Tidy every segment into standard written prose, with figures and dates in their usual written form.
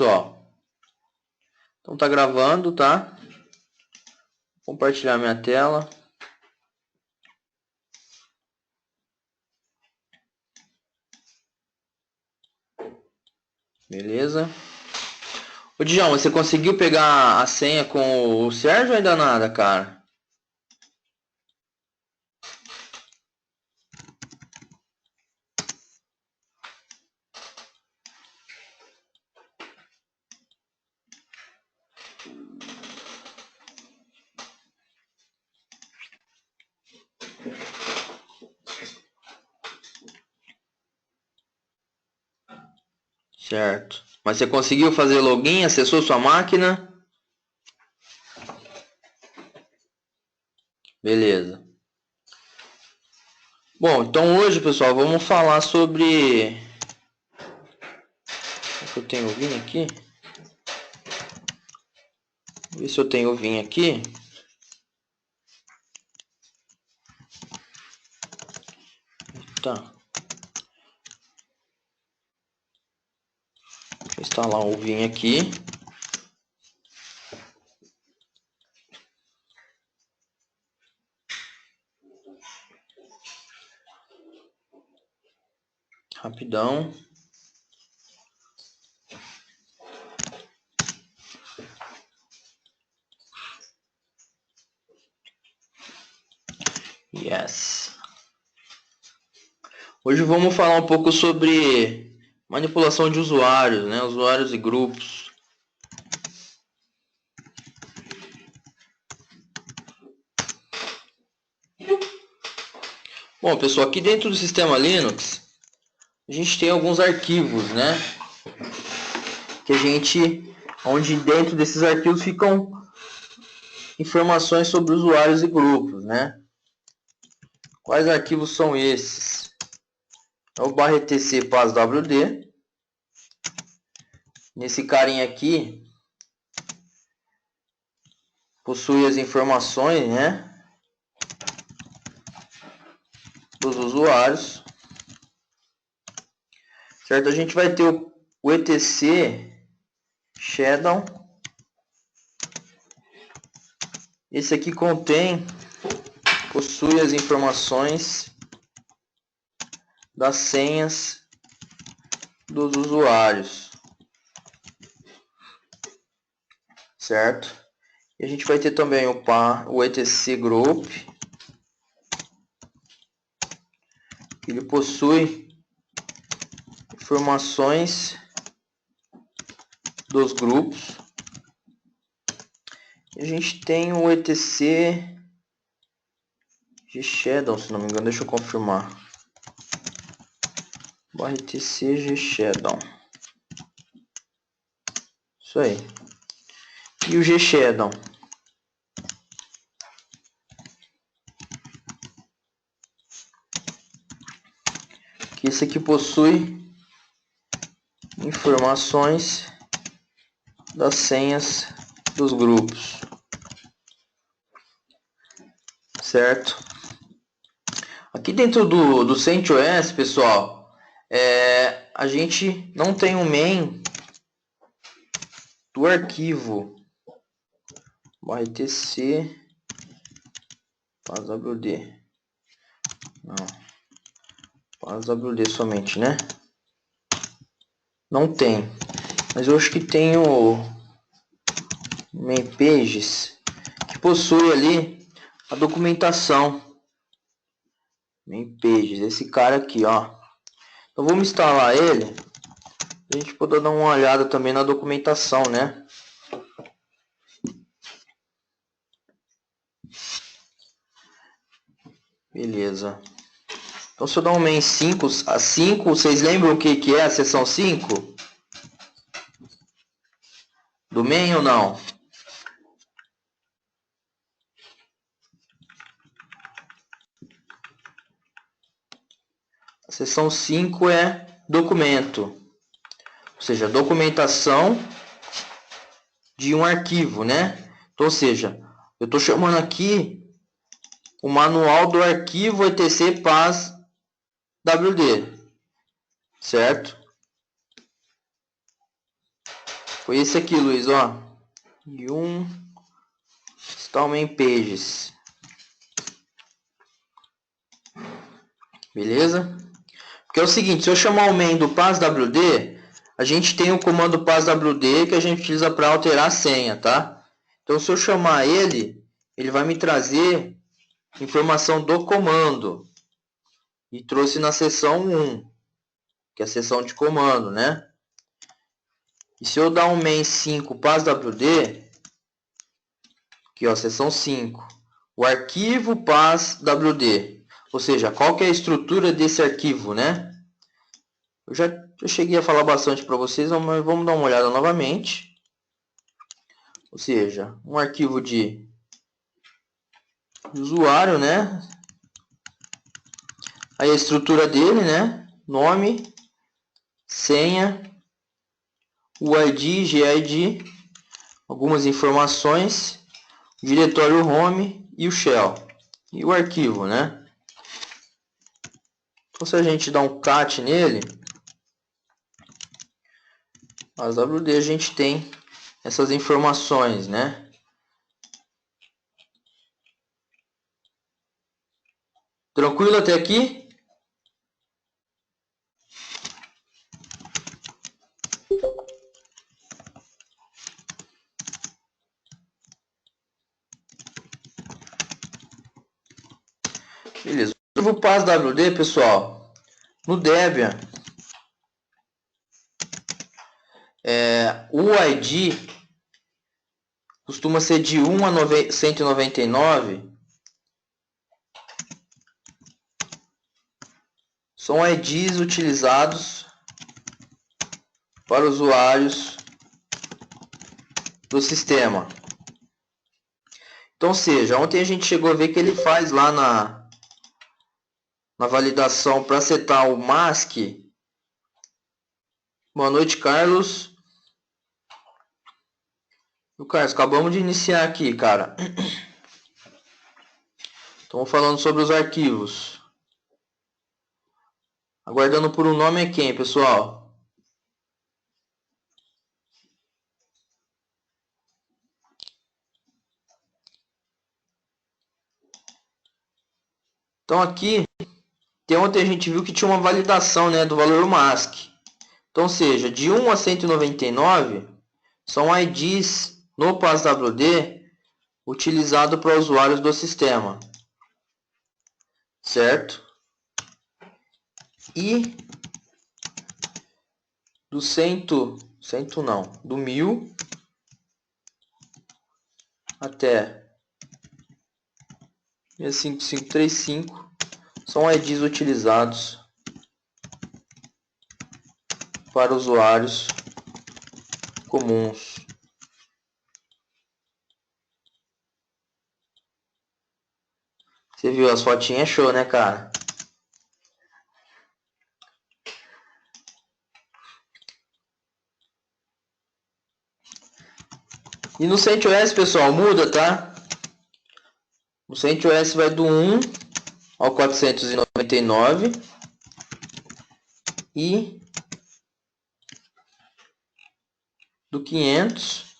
pessoal? Então tá gravando, tá? Vou compartilhar minha tela. Beleza. Ô Dijão, você conseguiu pegar a senha com o Sérgio ou ainda nada, cara? Certo. Mas você conseguiu fazer login, acessou sua máquina? Beleza. Bom, então hoje, pessoal, vamos falar sobre... Eu tenho o vinho aqui. Ver se eu tenho o vinho aqui. Tá. Deixa eu instalar o vinho aqui. Rapidão. Yes. Hoje vamos falar um pouco sobre manipulação de usuários, né? Usuários e grupos. Bom, pessoal, aqui dentro do sistema Linux, a gente tem alguns arquivos, né? Onde dentro desses arquivos ficam informações sobre usuários e grupos, né? Quais arquivos são esses? É o /etc passwd. Nesse carinha aqui possui as informações, né, dos usuários, certo? A gente vai ter o etc shadow. Esse aqui possui as informações das senhas dos usuários, certo? E a gente vai ter também o etc group. Ele possui informações dos grupos. E a gente tem o etc gshadow, se não me engano, deixa eu confirmar. /etc gshadow. Isso aí. E o gshadow. Que esse aqui possui informações das senhas dos grupos, certo? Aqui dentro do CentOS, pessoal, a gente não tem um main do arquivo /etc passwd. Não, passwd somente, né? Não tem, mas eu acho que tem o main pages, que possui ali a documentação. Main pages, esse cara aqui, ó. Então vamos instalar ele, a gente poder dar uma olhada também na documentação, né? Beleza. Então se eu dar um main 5, a 5, vocês lembram o que é a seção 5? Do main ou não? A seção 5 é documento, ou seja, documentação de um arquivo, né? Então, ou seja, eu estou chamando aqui o manual do arquivo etc passwd, certo? Foi esse aqui, Luiz, ó. E um install main pages. Beleza? Porque é o seguinte, se eu chamar o main do passwd, a gente tem o comando passwd que a gente utiliza para alterar a senha, tá? Então, se eu chamar ele, ele vai me trazer informação do comando. E trouxe na seção 1, que é a seção de comando, né? E se eu dar um main 5 passwd, aqui ó, seção 5, o arquivo passwd, ou seja, qual que é a estrutura desse arquivo, né? Eu já cheguei a falar bastante para vocês, mas vamos dar uma olhada novamente. Ou seja, um arquivo de usuário, né? Aí a estrutura dele, né? Nome, senha, o ID, GID, algumas informações, diretório home e o shell. E o arquivo, né? Então, se a gente dá um cat nele, as WD a gente tem essas informações, né? Tranquilo até aqui? Beleza. O passwd, pessoal, no Debian, o ID costuma ser de 1 a 199. São IDs utilizados para usuários do sistema. Então, ou seja, ontem a gente chegou a ver que ele faz lá na validação para setar o mask. Boa noite, Carlos. O Carlos, acabamos de iniciar aqui, cara. Estamos falando sobre os arquivos. Aguardando por um nome é quem, pessoal? Então aqui, ontem a gente viu que tinha uma validação, né, do valor mask. Então, ou seja, de 1 a 199 são IDs no passwd utilizado para usuários do sistema, certo? E do do 1000 até 65535 são IDs utilizados para usuários comuns. Você viu as fotinhas? Show, né, cara? E no CentOS, pessoal, muda, tá? O CentOS vai do 1 ao 499 e do 500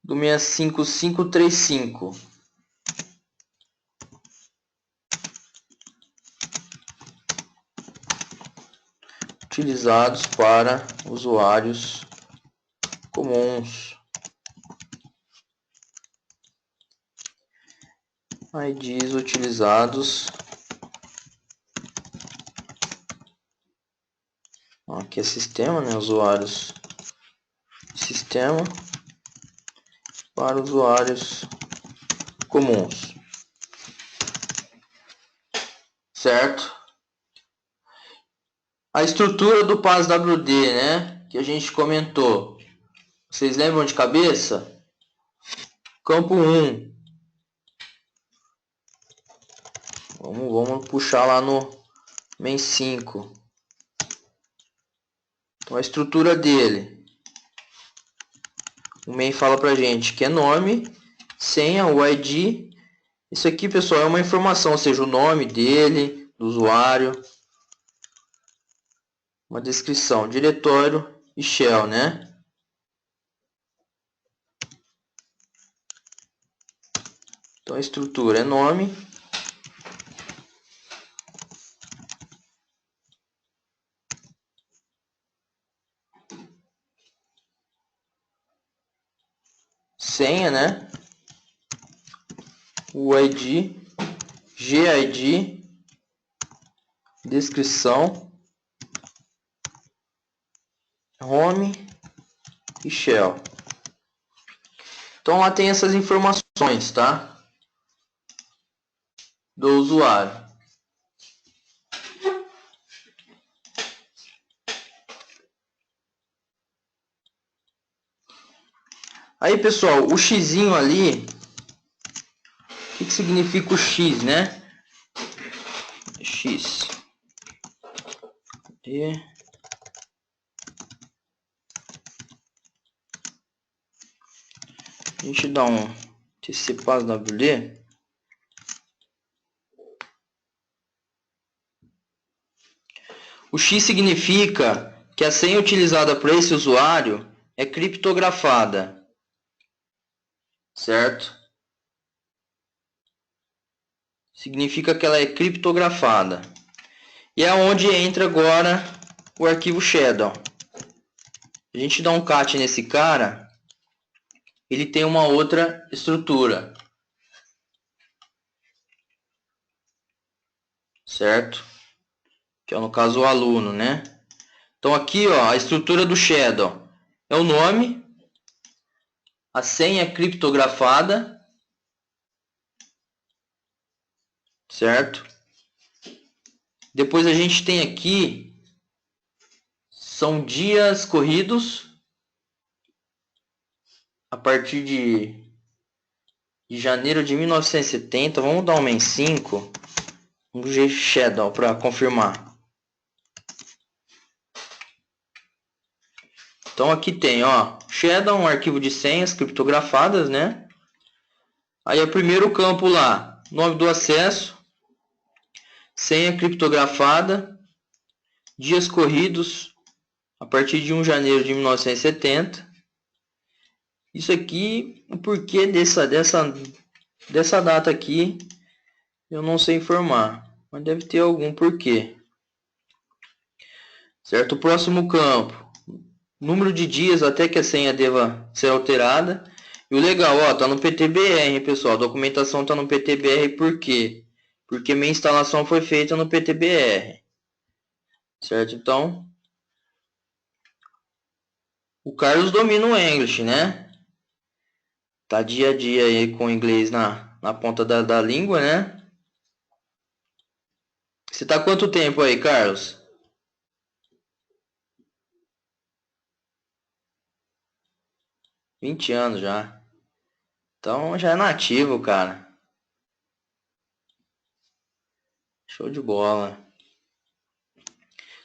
do 65535 utilizados para usuários comuns. IDs utilizados. Aqui é sistema, né? Usuários sistema para usuários comuns. Certo? A estrutura do passwd, né? Que a gente comentou. Vocês lembram de cabeça? Campo 1. Vamos puxar lá no main 5. Então a estrutura dele. O main fala pra gente que é nome, senha, o ID. Isso aqui, pessoal, é uma informação, ou seja, o nome dele, do usuário. uma descrição, diretório e shell, né? Então a estrutura é nome, senha, né? UID, GID, descrição, home e shell. Então lá tem essas informações, tá? Do usuário. Aí, pessoal, o xizinho ali, o que significa o X, né? X. E a gente dá um tcpaswd. O X significa que a senha utilizada por esse usuário é criptografada, certo? Significa que ela é criptografada. E é onde entra agora o arquivo Shadow. A gente dá um cat nesse cara, ele tem uma outra estrutura, certo? Que é no caso o aluno, né? Então aqui, ó, a estrutura do Shadow é o nome, a senha criptografada, certo? Depois a gente tem aqui, são dias corridos, a partir de janeiro de 1970, vamos dar uma em 5, vamos ver Shadow para confirmar. Então aqui tem, ó, Shadow, um arquivo de senhas criptografadas, né? Aí é o primeiro campo lá, nome do acesso, senha criptografada, dias corridos, a partir de 1 de janeiro de 1970. Isso aqui, o porquê dessa data aqui, eu não sei informar, mas deve ter algum porquê. Certo? O próximo campo, número de dias até que a senha deva ser alterada. E o legal, ó, tá no PTBR, pessoal. A documentação tá no PTBR por quê? Porque minha instalação foi feita no PTBR. Certo? Então, o Carlos domina o English, né? Tá dia a dia aí com o inglês na ponta da língua, né? Você tá há quanto tempo aí, Carlos? 20 anos já. Então já é nativo, cara. Show de bola.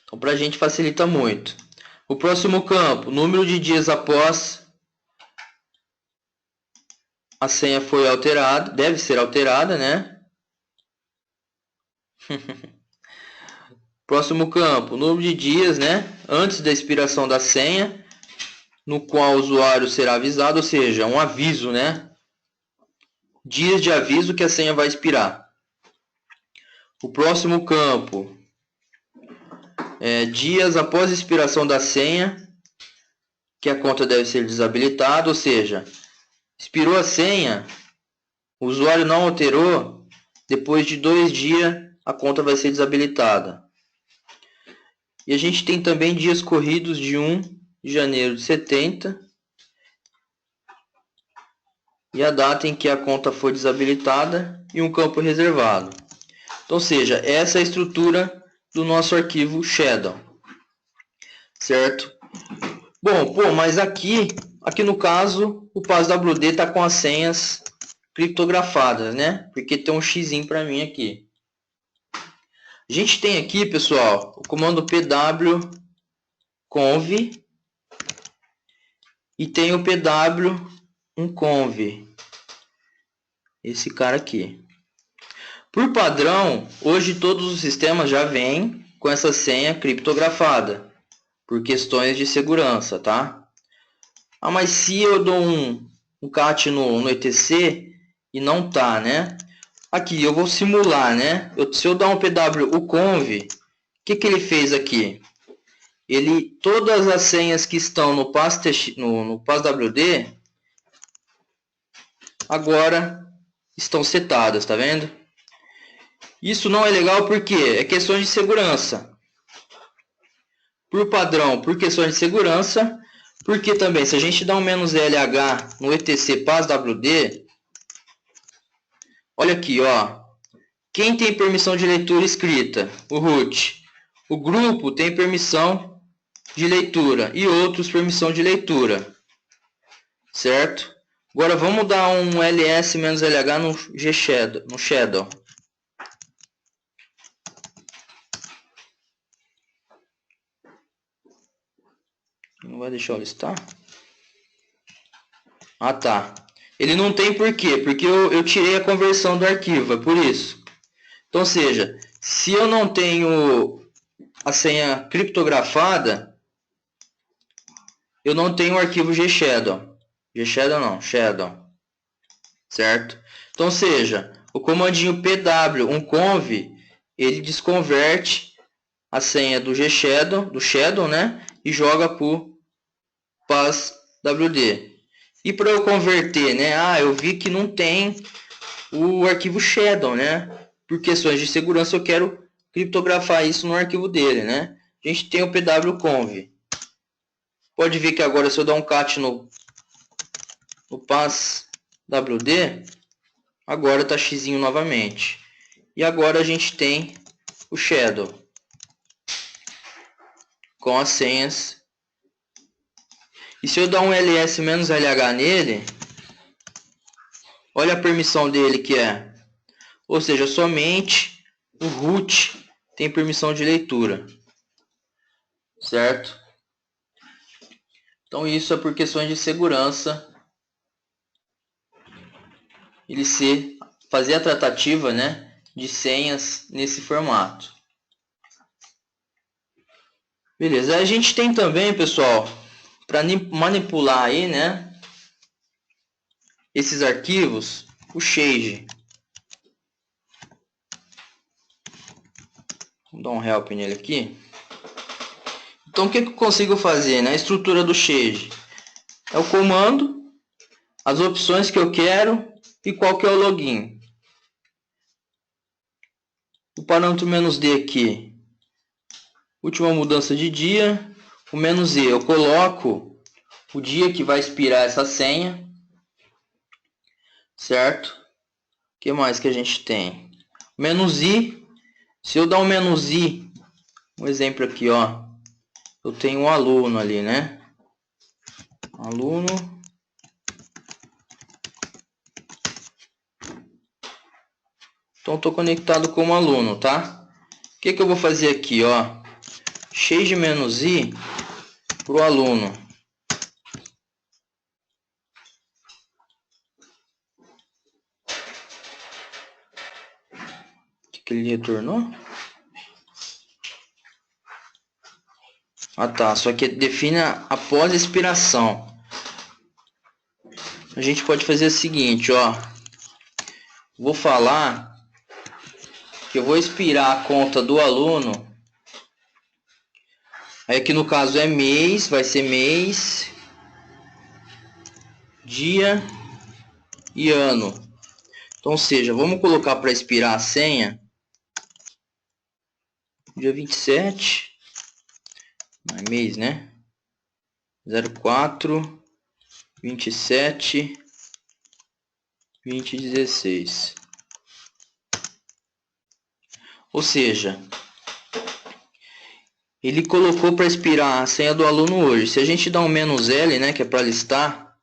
Então pra gente facilita muito. O próximo campo, número de dias após a senha foi alterada, deve ser alterada, né? Próximo campo, número de dias, né? Antes da expiração da senha, no qual o usuário será avisado, ou seja, um aviso, né? Dias de aviso que a senha vai expirar. O próximo campo é dias após a expiração da senha, que a conta deve ser desabilitada, ou seja, expirou a senha, o usuário não alterou, depois de 2 dias a conta vai ser desabilitada. E a gente tem também dias corridos de 1 de janeiro de 70 e a data em que a conta foi desabilitada e um campo reservado. Então, ou seja, essa é a estrutura do nosso arquivo Shadow, certo? Bom, mas aqui no caso, o PasWD está com as senhas criptografadas, né? Porque tem um xizinho para mim aqui. A gente tem aqui, pessoal, o comando pwconv e tem o pw1conv, esse cara aqui. Por padrão, hoje todos os sistemas já vêm com essa senha criptografada. por questões de segurança, tá? Ah, mas se eu dou um cat no etc e não tá, né? Aqui eu vou simular, né? Se eu dar um pw uconv, o que ele fez aqui? Todas as senhas que estão no passwd agora estão setadas, tá vendo? Isso não é legal porque é questão de segurança. Por padrão, por questões de segurança, porque também se a gente dá um "-lh" no etc passwd, olha aqui, ó. Quem tem permissão de leitura escrita? O root. O grupo tem permissão de leitura e outros permissão de leitura, certo? Agora vamos dar um ls-lh no shadow. Não vai deixar eu listar? Ah, tá. Ele não tem por quê? Porque eu tirei a conversão do arquivo, é por isso. Então, ou seja, se eu não tenho a senha criptografada, eu não tenho o arquivo gshadow. Gshadow não, shadow. Certo? Então, ou seja, o comandinho pw uconv, ele desconverte a senha do gshadow, do shadow, né? E joga para o passwd. E para eu converter, né? Ah, eu vi que não tem o arquivo shadow, né? Por questões de segurança eu quero criptografar isso no arquivo dele, né? A gente tem o pwconv. Pode ver que agora se eu dar um cat no passwd, agora está x novamente. E agora a gente tem o shadow com as senhas. E se eu dar um ls-lh nele, olha a permissão dele que é. Ou seja, somente o root tem permissão de leitura. Certo? Então isso é por questões de segurança. Ele fazer a tratativa, né, de senhas nesse formato. Beleza, a gente tem também, pessoal, para manipular aí, né, esses arquivos, o Shade. Vou dar um help nele aqui. Então, o que eu consigo fazer na estrutura do Shade? É o comando, as opções que eu quero e qual que é o login. O parâmetro "-d" aqui, última mudança de dia. O "-e", eu coloco o dia que vai expirar essa senha. Certo? O que mais que a gente tem? "-i", se eu dar um "-i", um exemplo aqui, ó, eu tenho um aluno ali, né? Aluno. Então, estou conectado como aluno, tá? O que eu vou fazer aqui, ó? Shade "-i" para o aluno. O que ele retornou? Ah, tá. Só que define após expiração. A gente pode fazer o seguinte, ó. Vou falar que eu vou expirar a conta do aluno. Aí aqui no caso é mês, vai ser mês, dia e ano. Então, ou seja, vamos colocar para expirar a senha dia 27, não é mês, né? 04 27 2016. Ou seja, ele colocou para expirar a senha do aluno hoje. Se a gente dá um "-l", né, que é para listar,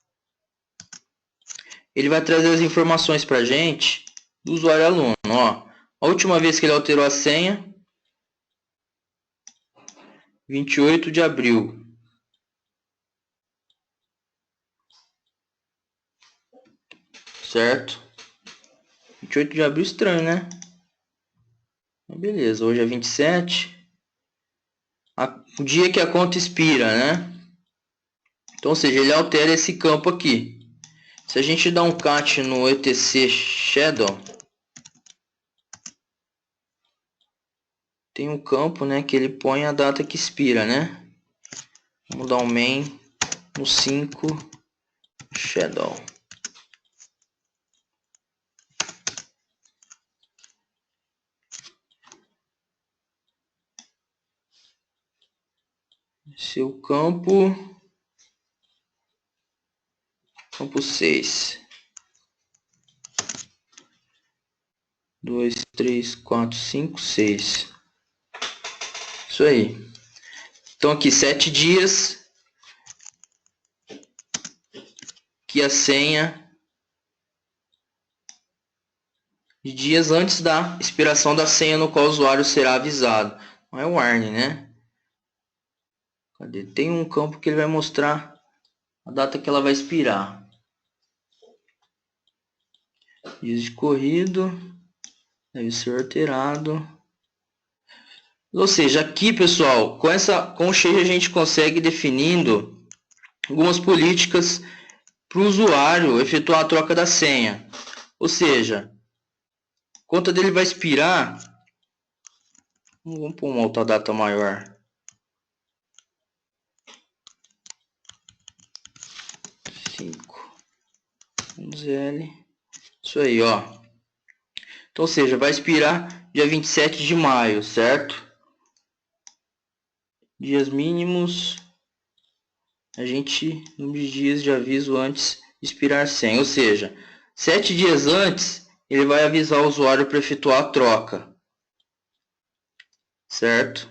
ele vai trazer as informações para a gente do usuário aluno. Ó, a última vez que ele alterou a senha, 28 de abril. Certo? 28 de abril, estranho, né? Beleza, hoje é 27. o dia que a conta expira, né? Então, ou seja, ele altera esse campo aqui. Se a gente dá um cat no etc shadow, tem um campo, né, que ele põe a data que expira, né? Vamos dar um main no 5 shadow. Esse é o campo 6. 2, 3, 4, 5, 6. Isso aí. Então aqui 7 dias que a senha de dias antes da expiração da senha no qual o usuário será avisado. Não é o warning, né? Cadê? Tem um campo que ele vai mostrar a data que ela vai expirar. Dias de corrido. Deve ser alterado. Ou seja, aqui, pessoal, com o Change a gente consegue definindo algumas políticas para o usuário efetuar a troca da senha. Ou seja, a conta dele vai expirar. Vamos pôr uma outra data maior. 5. Vamos L. Isso aí, ó. Então, ou seja, vai expirar dia 27 de maio, certo? Dias mínimos. A gente, número de dias de aviso antes de expirar senha. Ou seja, 7 dias antes, ele vai avisar o usuário para efetuar a troca. Certo?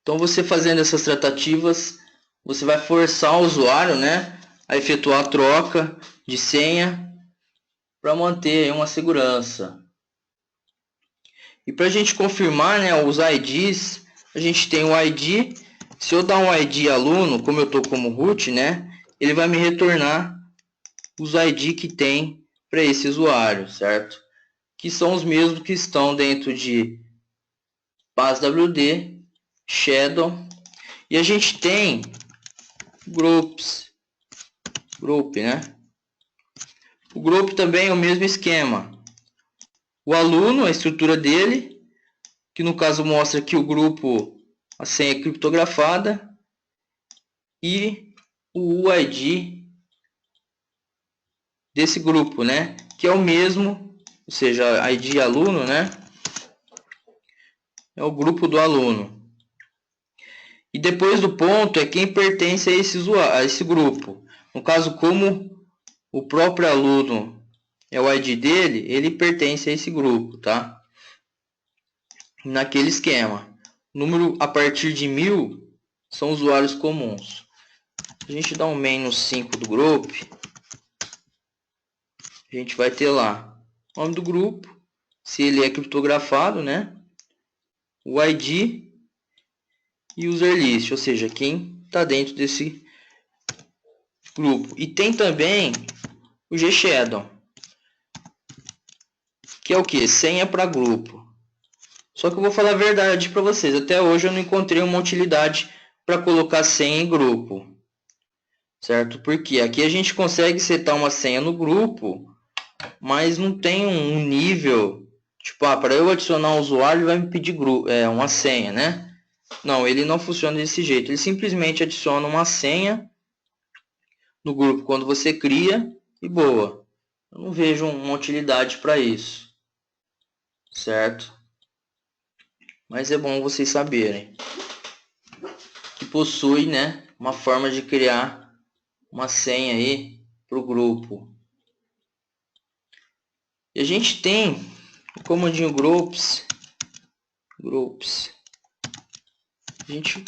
Então, você fazendo essas tratativas, você vai forçar o usuário, né, a efetuar a troca de senha para manter uma segurança. E para a gente confirmar, né, os IDs, a gente tem o ID. Se eu dar um ID aluno, como eu estou como root, né, ele vai me retornar os ID que tem para esse usuário, certo? Que são os mesmos que estão dentro de BaseWD, Shadow. E a gente tem groups, group, né? O group também é o mesmo esquema. O aluno, a estrutura dele, que no caso mostra que o grupo, a senha é criptografada, e o UID desse grupo, né? Que é o mesmo, ou seja, ID aluno, né? É o grupo do aluno. E depois do ponto é quem pertence a esse grupo. No caso, como o próprio aluno é o ID dele, ele pertence a esse grupo, tá? Naquele esquema. Número a partir de 1000 são usuários comuns. A gente dá um main no 5 do grupo. A gente vai ter lá o nome do grupo, se ele é criptografado, né? O ID e user list, ou seja, quem está dentro desse grupo. E tem também o GShadow, que é o que? Senha para grupo. Só que eu vou falar a verdade para vocês, até hoje eu não encontrei uma utilidade para colocar senha em grupo. Certo? Porque aqui a gente consegue setar uma senha no grupo, mas não tem um nível, tipo, para eu adicionar um usuário, ele vai me pedir uma senha, né? Não, ele não funciona desse jeito. Ele simplesmente adiciona uma senha no grupo quando você cria e boa. Eu não vejo uma utilidade para isso. Certo? Mas é bom vocês saberem que possui, né, uma forma de criar uma senha aí para o grupo. E a gente tem o comandinho groups. A gente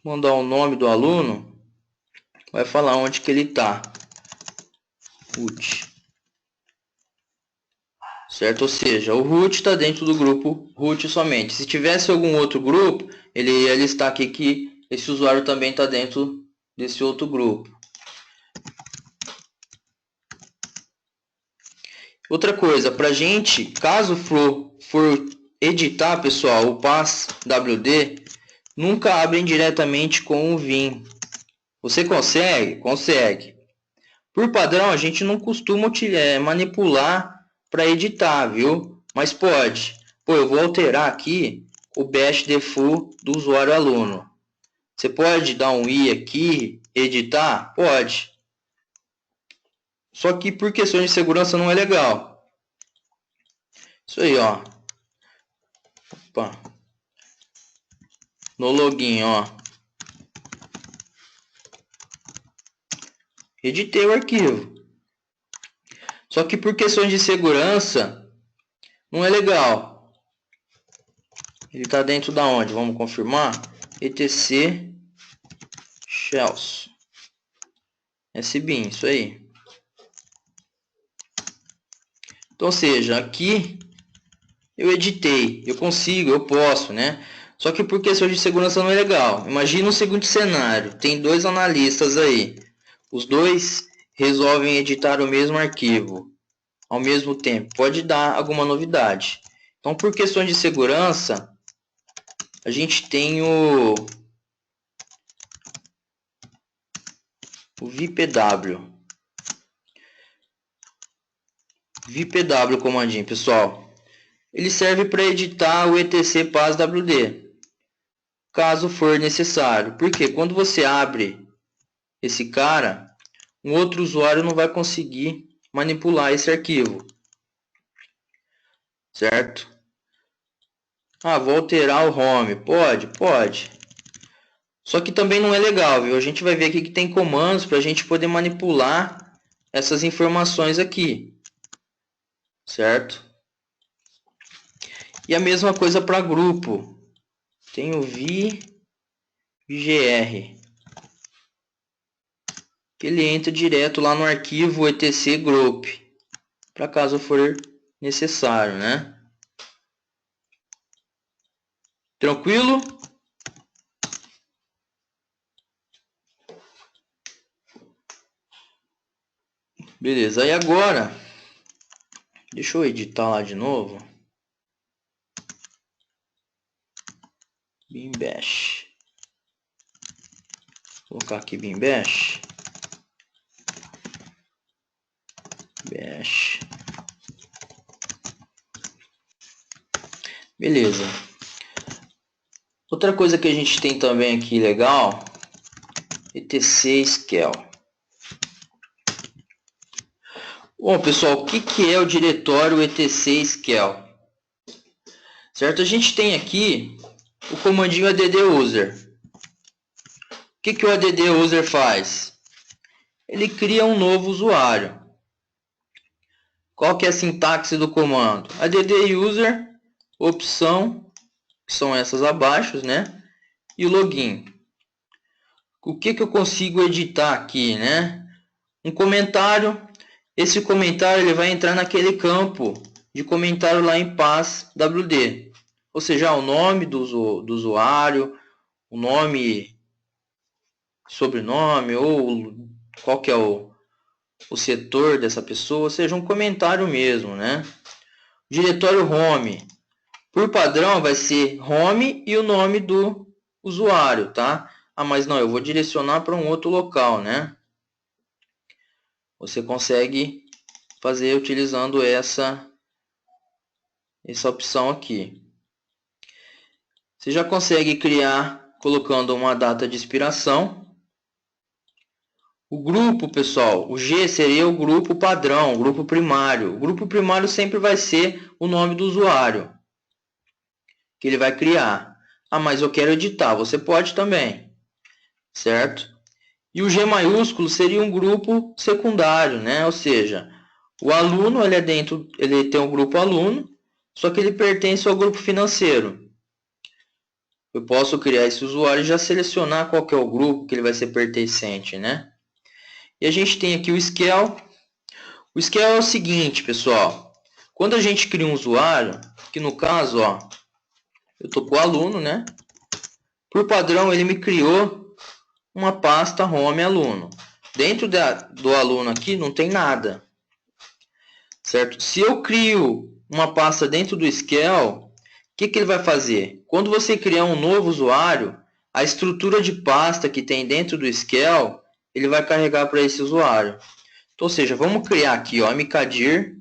mandar o nome do aluno, vai falar onde que ele está. Root. Certo? Ou seja, o root está dentro do grupo root somente. Se tivesse algum outro grupo, ele ia listar aqui que esse usuário também está dentro desse outro grupo. Outra coisa, para a gente, caso for editar, pessoal, o PassWD nunca abrem diretamente com o Vim. Você consegue? Consegue. Por padrão, a gente não costuma manipular para editar, viu? Mas pode. Pô, eu vou alterar aqui o Bash Default do usuário aluno. Você pode dar um i aqui, editar? Pode. Só que por questões de segurança não é legal. Isso aí, ó. Opa. No login, ó. Editei o arquivo. Só que por questões de segurança não é legal. Ele está dentro da onde? Vamos confirmar. etc shells sbin, isso aí. Então, ou seja, aqui eu editei, eu consigo, eu posso, né? Só que por questão de segurança não é legal. Imagina o seguinte cenário, tem dois analistas aí. Os dois resolvem editar o mesmo arquivo ao mesmo tempo. Pode dar alguma novidade. Então, por questões de segurança, a gente tem o VPW. VPW comandinho, pessoal. Ele serve para editar o etc PassWD, caso for necessário. Porque quando você abre esse cara, um outro usuário não vai conseguir manipular esse arquivo. Certo? Ah, vou alterar o home. Pode, pode. Só que também não é legal, viu? A gente vai ver aqui que tem comandos para a gente poder manipular essas informações aqui. Certo? E a mesma coisa para grupo. Tem o VGR. Que ele entra direto lá no arquivo etc group. Para caso for necessário, né? Tranquilo? Beleza. Aí agora, deixa eu editar lá de novo. Bin Bash. Vou colocar aqui Bin Bash. Bash. Beleza. Outra coisa que a gente tem também aqui legal, etc scale. Bom, pessoal, o que é o diretório etc scale? Certo? A gente tem aqui o comandinho add user. O que o add user faz? Ele cria um novo usuário. Qual que é a sintaxe do comando? Add user, opção, que são essas abaixo, né? E o login. O que eu consigo editar aqui, né? Um comentário. Esse comentário ele vai entrar naquele campo de comentário lá em PassWD. Ou seja, o nome do usuário, o nome, sobrenome, ou qual que é o setor dessa pessoa, ou seja, um comentário mesmo, né? Diretório home. Por padrão vai ser home e o nome do usuário, tá? Ah, mas não, eu vou direcionar para um outro local, né? Você consegue fazer utilizando essa opção aqui. Você já consegue criar colocando uma data de expiração. O grupo, pessoal, o G seria o grupo padrão, o grupo primário. O grupo primário sempre vai ser o nome do usuário que ele vai criar. Ah, mas eu quero editar. Você pode também, certo? E o G maiúsculo seria um grupo secundário, né? Ou seja, o aluno ele tem um grupo aluno, só que ele pertence ao grupo financeiro. Eu posso criar esse usuário e já selecionar qual que é o grupo que ele vai ser pertencente, né? E a gente tem aqui o scale. O scale é o seguinte, pessoal. Quando a gente cria um usuário, que no caso, ó, eu estou com o aluno, né? Por padrão, ele me criou uma pasta home aluno. Dentro do aluno aqui não tem nada, certo? Se eu crio uma pasta dentro do scale, que ele vai fazer? Quando você criar um novo usuário, a estrutura de pasta que tem dentro do Shell, ele vai carregar para esse usuário. Então, ou seja, vamos criar aqui, ó, mkdir,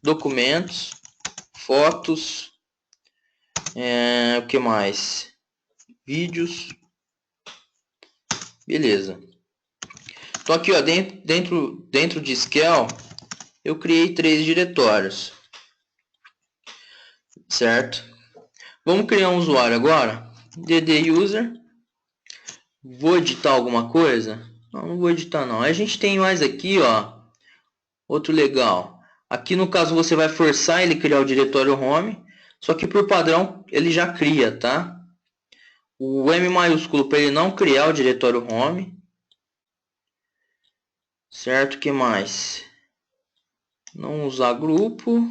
documentos, fotos, o que mais? Vídeos, beleza. Então aqui, ó, dentro de Shell, eu criei 3 diretórios, certo? Vamos criar um usuário agora, dd-user, vou editar alguma coisa? Não vou editar não. A gente tem mais aqui, ó, outro legal. Aqui no caso você vai forçar ele a criar o diretório home, só que por padrão ele já cria, tá? O M maiúsculo para ele não criar o diretório home. Certo, que mais? Não usar grupo,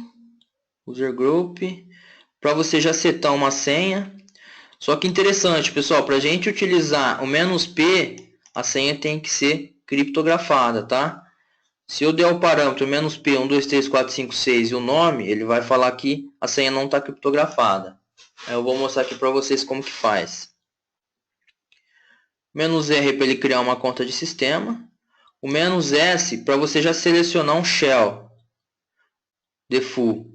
user group, para você já setar uma senha. Só que interessante, pessoal, para a gente utilizar o "-p", a senha tem que ser criptografada, tá? Se eu der o parâmetro "-p 1, 2, 3, 4, 5, 6 e o nome, ele vai falar que a senha não está criptografada. Eu vou mostrar aqui para vocês como que faz. "-r" para ele criar uma conta de sistema. O "-s" para você já selecionar um shell default.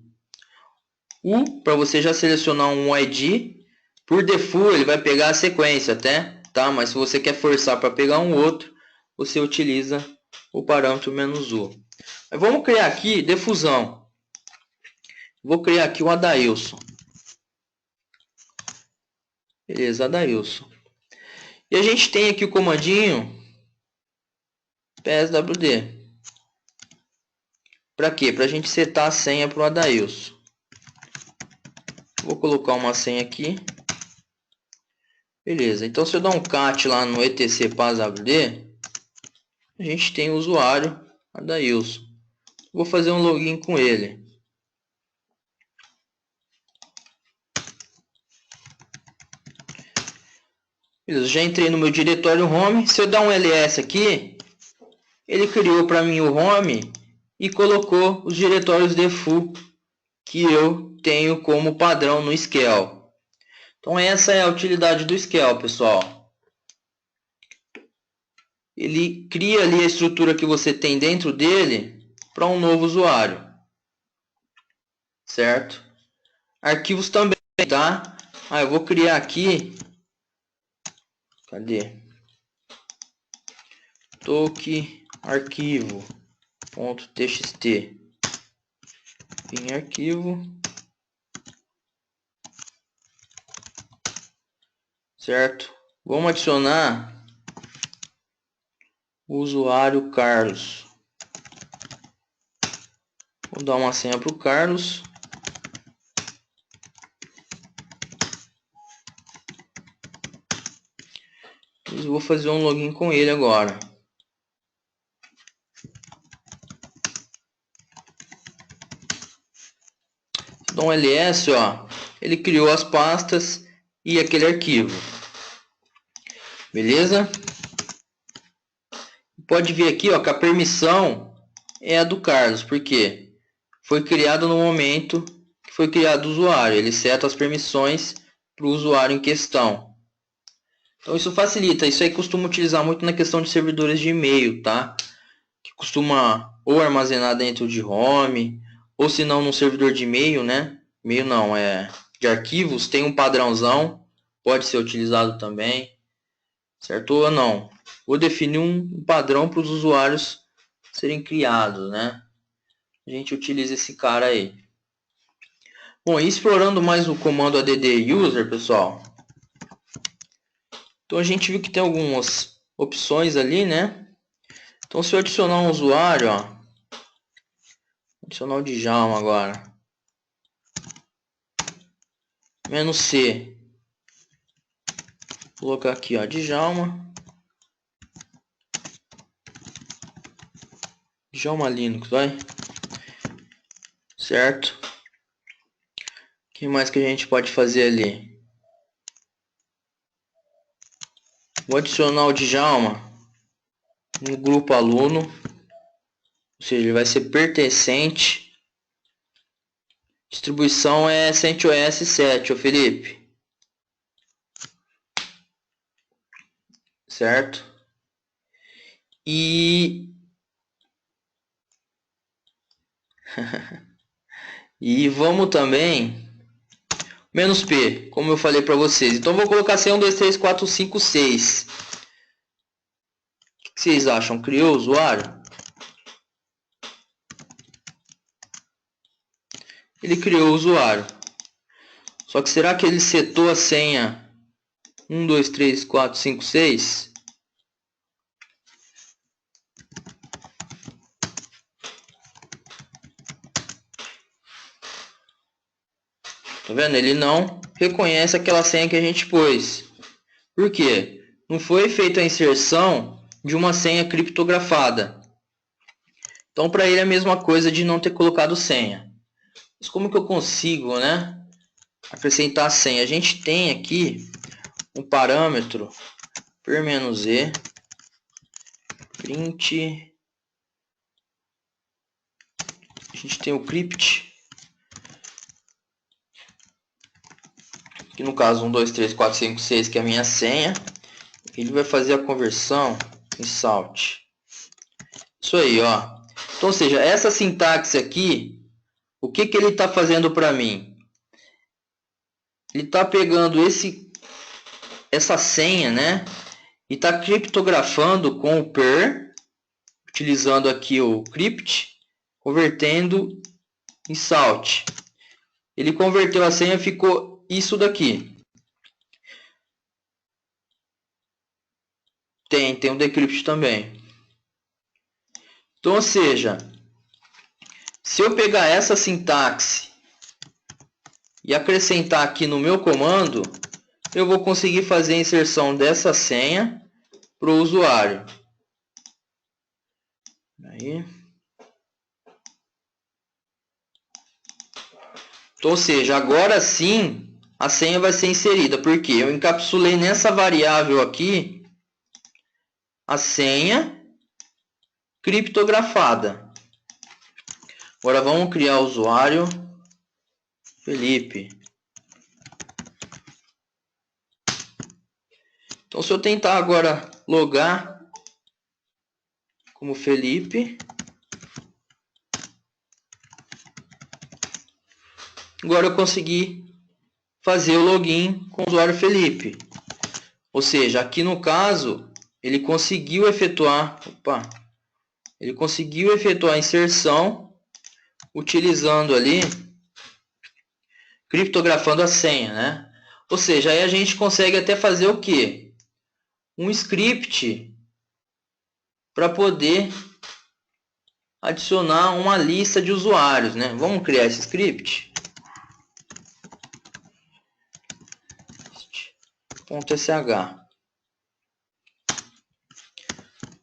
U para você já selecionar um ID. Por default ele vai pegar a sequência até, tá? Mas se você quer forçar para pegar um outro, você utiliza o parâmetro "-u". Mas vamos criar aqui defusão. Vou criar aqui o Adailson. Beleza, Adailson. E a gente tem aqui o comandinho pswd. Para quê? Para a gente setar a senha para o Adailson. Vou colocar uma senha aqui. Beleza, então se eu dar um cat lá no etc pswd, a gente tem o usuário Adailson. Vou fazer um login com ele. Beleza, já entrei no meu diretório home. Se eu dar um ls aqui, ele criou para mim o home e colocou os diretórios default que eu tenho como padrão no Shell. Então essa é a utilidade do Shell, pessoal. Ele cria ali a estrutura que você tem dentro dele para um novo usuário, certo? Arquivos também, tá? Eu vou criar aqui, cadê? Toque arquivo.txt em arquivo, certo? Vamos adicionar o usuário Carlos. Vou dar uma senha para o Carlos. Eu vou fazer um login com ele agora. Dou um ls, ó, ele criou as pastas e aquele arquivo. Beleza? Pode ver aqui, ó, que a permissão é a do Carlos, porque foi criado no momento que foi criado o usuário. Ele seta as permissões para o usuário em questão. Então isso facilita. Isso aí costuma utilizar muito na questão de servidores de e-mail, tá? Que costuma ou armazenar dentro de home, ou se não no servidor de e-mail, né? E-mail não, de arquivos, tem um padrãozão, pode ser utilizado também, certo ou não? Vou definir um padrão para os usuários serem criados, né? A gente utiliza esse cara aí. Bom, e explorando mais o comando add-user, pessoal. Então a gente viu que tem algumas opções ali, né? Então se eu adicionar um usuário, ó, adicionar o Djalma agora. "-c". Vou colocar aqui, ó, Djalma. Djalma Linux, vai. Certo? O que mais que a gente pode fazer ali? Vou adicionar o Djalma no grupo aluno. Ou seja, ele vai ser pertencente Distribuição é CentOS 7, ô Felipe. Certo? E e vamos também menos P, como eu falei para vocês. Então vou colocar assim 1, 2, 3, 4, 5, 6. O que vocês acham? Criou o usuário? Ele criou o usuário. Só que será que ele setou a senha 1, 2, 3, 4, 5, 6? Tá vendo? Ele não reconhece aquela senha que a gente pôs. Por quê? Não foi feita a inserção de uma senha criptografada. Então, para ele é a mesma coisa de não ter colocado senha. Mas como que eu consigo, né, acrescentar a senha? A gente tem aqui um parâmetro per-e print. A gente tem o crypt, que no caso 1, 2, 3, 4, 5, 6, que é a minha senha. Ele vai fazer a conversão em salt. Isso aí, ó. Então, ou seja, essa sintaxe aqui, o que que ele está fazendo para mim? Ele está pegando essa senha, né? E está criptografando com o per, utilizando aqui o crypt, convertendo em salt. Ele converteu a senha, ficou isso daqui. Tem um decrypt também. Então, ou seja, se eu pegar essa sintaxe e acrescentar aqui no meu comando, eu vou conseguir fazer a inserção dessa senha para o usuário. Aí. Então, ou seja, agora sim a senha vai ser inserida, porque eu encapsulei nessa variável aqui a senha criptografada. Agora vamos criar o usuário Felipe. Então, se eu tentar agora logar como Felipe, agora eu consegui fazer o login com o usuário Felipe. Ou seja, aqui no caso, ele conseguiu efetuar a inserção utilizando ali, criptografando a senha, né? Ou seja, aí a gente consegue até fazer o quê? Um script para poder adicionar uma lista de usuários, né? Vamos criar esse script. .sh.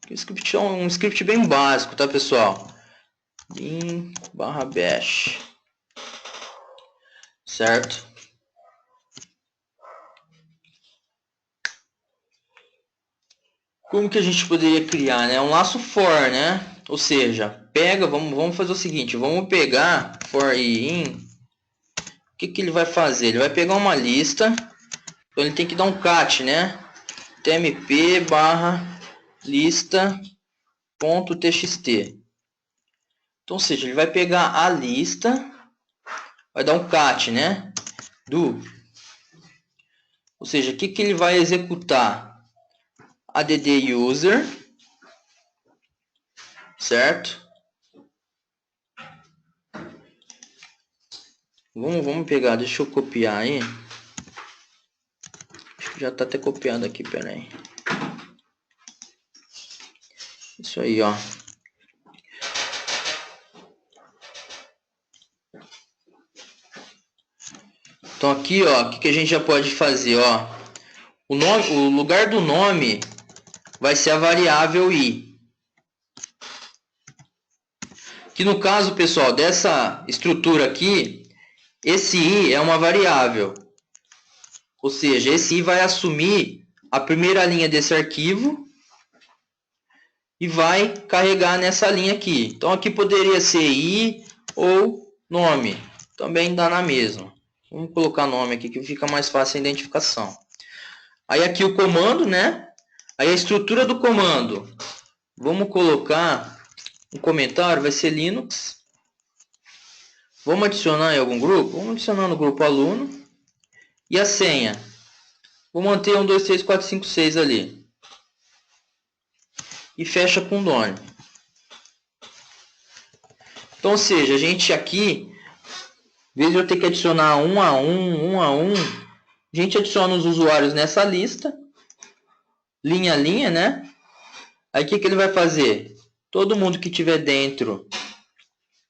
O script é um script bem básico, tá, pessoal? bin/bash, certo? Como que a gente poderia criar, né? Um laço for, né? Ou seja, pega, vamos fazer o seguinte, vamos pegar for in. O que que ele vai fazer? Ele vai pegar uma lista, então ele tem que dar um cat, né? tmp barra lista.txt. Então, ou seja, ele vai pegar a lista, vai dar um cat, né? Ou seja, o que que ele vai executar? add user, certo? Vamos pegar, deixa eu copiar aí. Acho que já está até copiado aqui, pera aí. Isso aí, ó. Então aqui, ó, o que a gente já pode fazer, ó? O lugar do nome vai ser a variável i. Que no caso, pessoal, dessa estrutura aqui, esse i é uma variável. Ou seja, esse i vai assumir a primeira linha desse arquivo e vai carregar nessa linha aqui. Então aqui poderia ser i ou nome, também dá na mesma. Vamos colocar nome aqui que fica mais fácil a identificação. Aí aqui o comando, né? Aí a estrutura do comando. Vamos colocar um comentário, vai ser Linux. Vamos adicionar em algum grupo? Vamos adicionar no grupo aluno. E a senha? Vou manter 1, 2, 3, 4, 5, 6 ali. E fecha com Done. Então, ou seja, a gente aqui, em vez de eu ter que adicionar um a um, a gente adiciona os usuários nessa lista, linha a linha, né? Aí o que ele vai fazer? Todo mundo que tiver dentro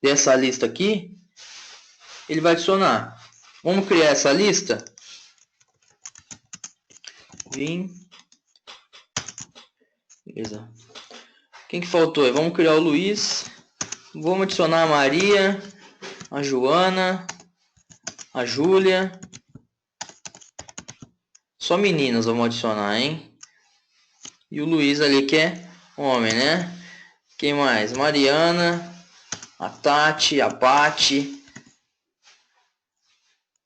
dessa lista aqui, ele vai adicionar. Vamos criar essa lista? Vim. Beleza. Quem que faltou? Vamos criar o Luiz. Vamos adicionar a Maria, a Joana, a Júlia. Só meninas vamos adicionar, hein? E o Luiz ali que é homem, né? Quem mais? Mariana, a Tati, a Pati.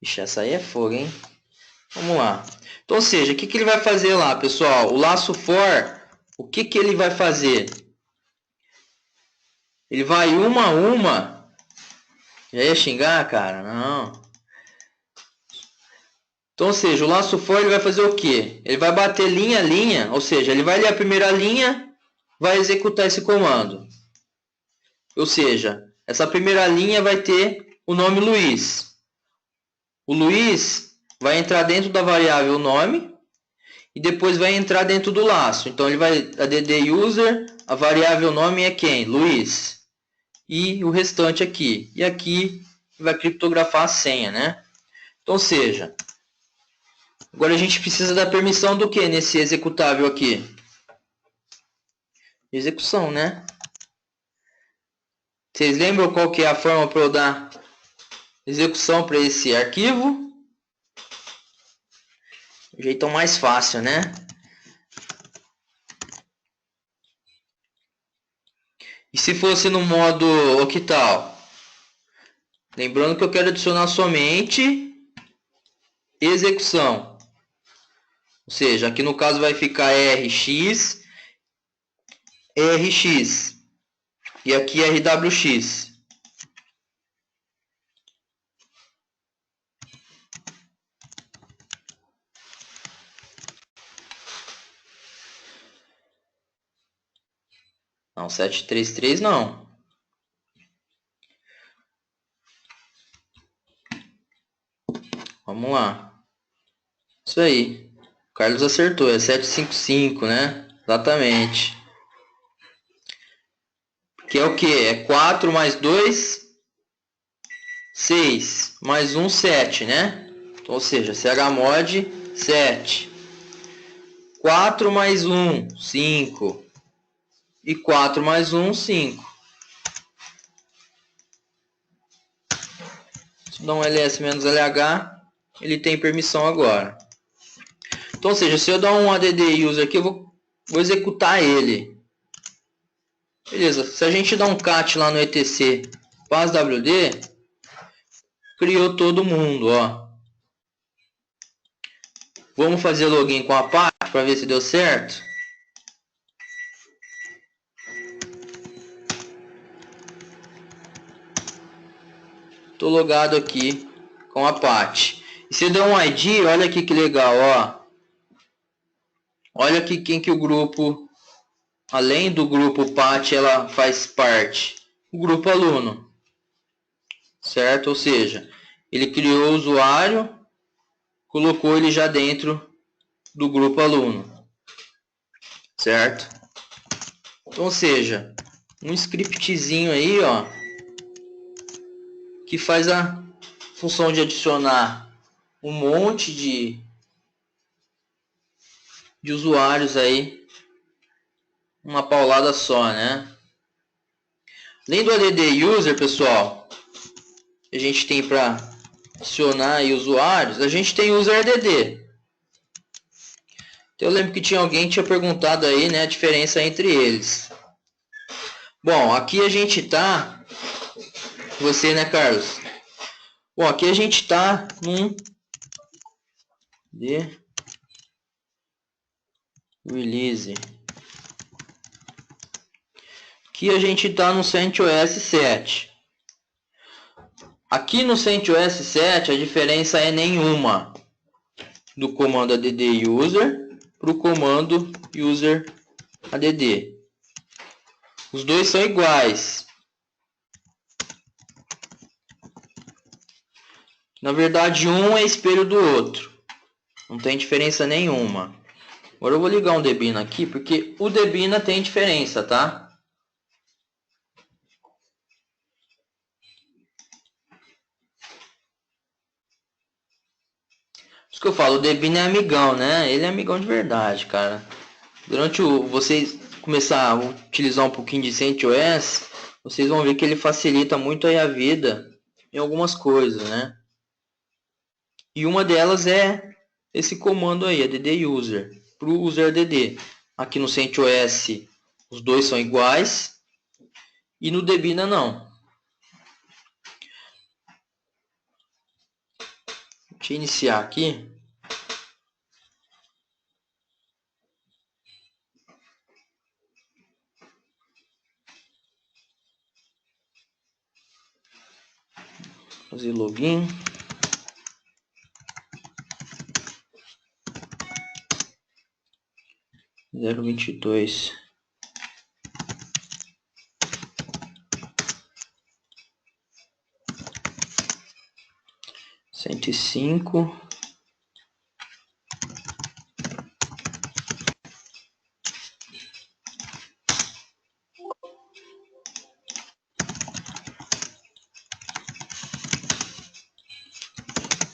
Ixi, essa aí é fogo, hein? Vamos lá. Então, ou seja, o que ele vai fazer lá, pessoal? O laço for, o que ele vai fazer? Ele vai uma a uma. Já ia xingar, cara? Não. Então, ou seja, o laço for ele vai fazer o quê? Ele vai bater linha a linha, ou seja, ele vai ler a primeira linha, vai executar esse comando. Ou seja, essa primeira linha vai ter o nome Luiz. O Luiz vai entrar dentro da variável nome e depois vai entrar dentro do laço. Então ele vai add user, a variável nome é quem? Luiz. E o restante aqui. E aqui vai criptografar a senha, né? Então, ou seja, agora a gente precisa da permissão do que nesse executável aqui? Execução, né? Vocês lembram qual que é a forma para eu dar execução para esse arquivo? O jeito mais fácil, né? E se fosse no modo octal? Lembrando que eu quero adicionar somente execução. Ou seja, aqui no caso vai ficar RX, RX. E aqui RWX. Não, 733 não. Vamos lá. Isso aí. O Carlos acertou. É 755, né? Exatamente. Que é o que? É 4 mais 2, 6. Mais 1, 7, né? Ou seja, chmod 7. 4 mais 1, 5. E 4 mais 1, 5. Se eu dar um ls menos lh, ele tem permissão agora. Então, ou seja, se eu dar um add user aqui, eu vou executar ele. Beleza, se a gente dá um cat lá no etc passwd, criou todo mundo, ó. Vamos fazer login com a parte para ver se deu certo. Estou logado aqui com a Pat. E se eu der um ID, olha aqui que legal, ó. Olha aqui quem que o grupo, além do grupo Pat, ela faz parte. O grupo aluno. Certo? Ou seja, ele criou o usuário, colocou ele já dentro do grupo aluno. Certo? Então, ou seja, um scriptzinho aí, ó, que faz a função de adicionar um monte de usuários aí, uma paulada só, né? Além do add user, pessoal, a gente tem para adicionar aí usuários, a gente tem user add. Então, eu lembro que tinha alguém que tinha perguntado aí, né, a diferença entre eles. Bom, aqui a gente tá, você, né, Carlos? Bom, aqui a gente está num de release. Aqui a gente está no CentOS 7. Aqui no CentOS 7 a diferença é nenhuma do comando add user para o comando user add. Os dois são iguais. Na verdade, um é espelho do outro. Não tem diferença nenhuma. Agora eu vou ligar um Debina aqui, porque o Debina tem diferença, tá? Por isso que eu falo, o Debina é amigão, né? Ele é amigão de verdade, cara. Durante vocês começar a utilizar um pouquinho de CentOS, vocês vão ver que ele facilita muito aí a vida em algumas coisas, né? E uma delas é esse comando aí, add user, para o user add. Aqui no CentOS os dois são iguais e no Debina não. Deixa eu iniciar aqui. Fazer login. Zero 22. Cento e cinco.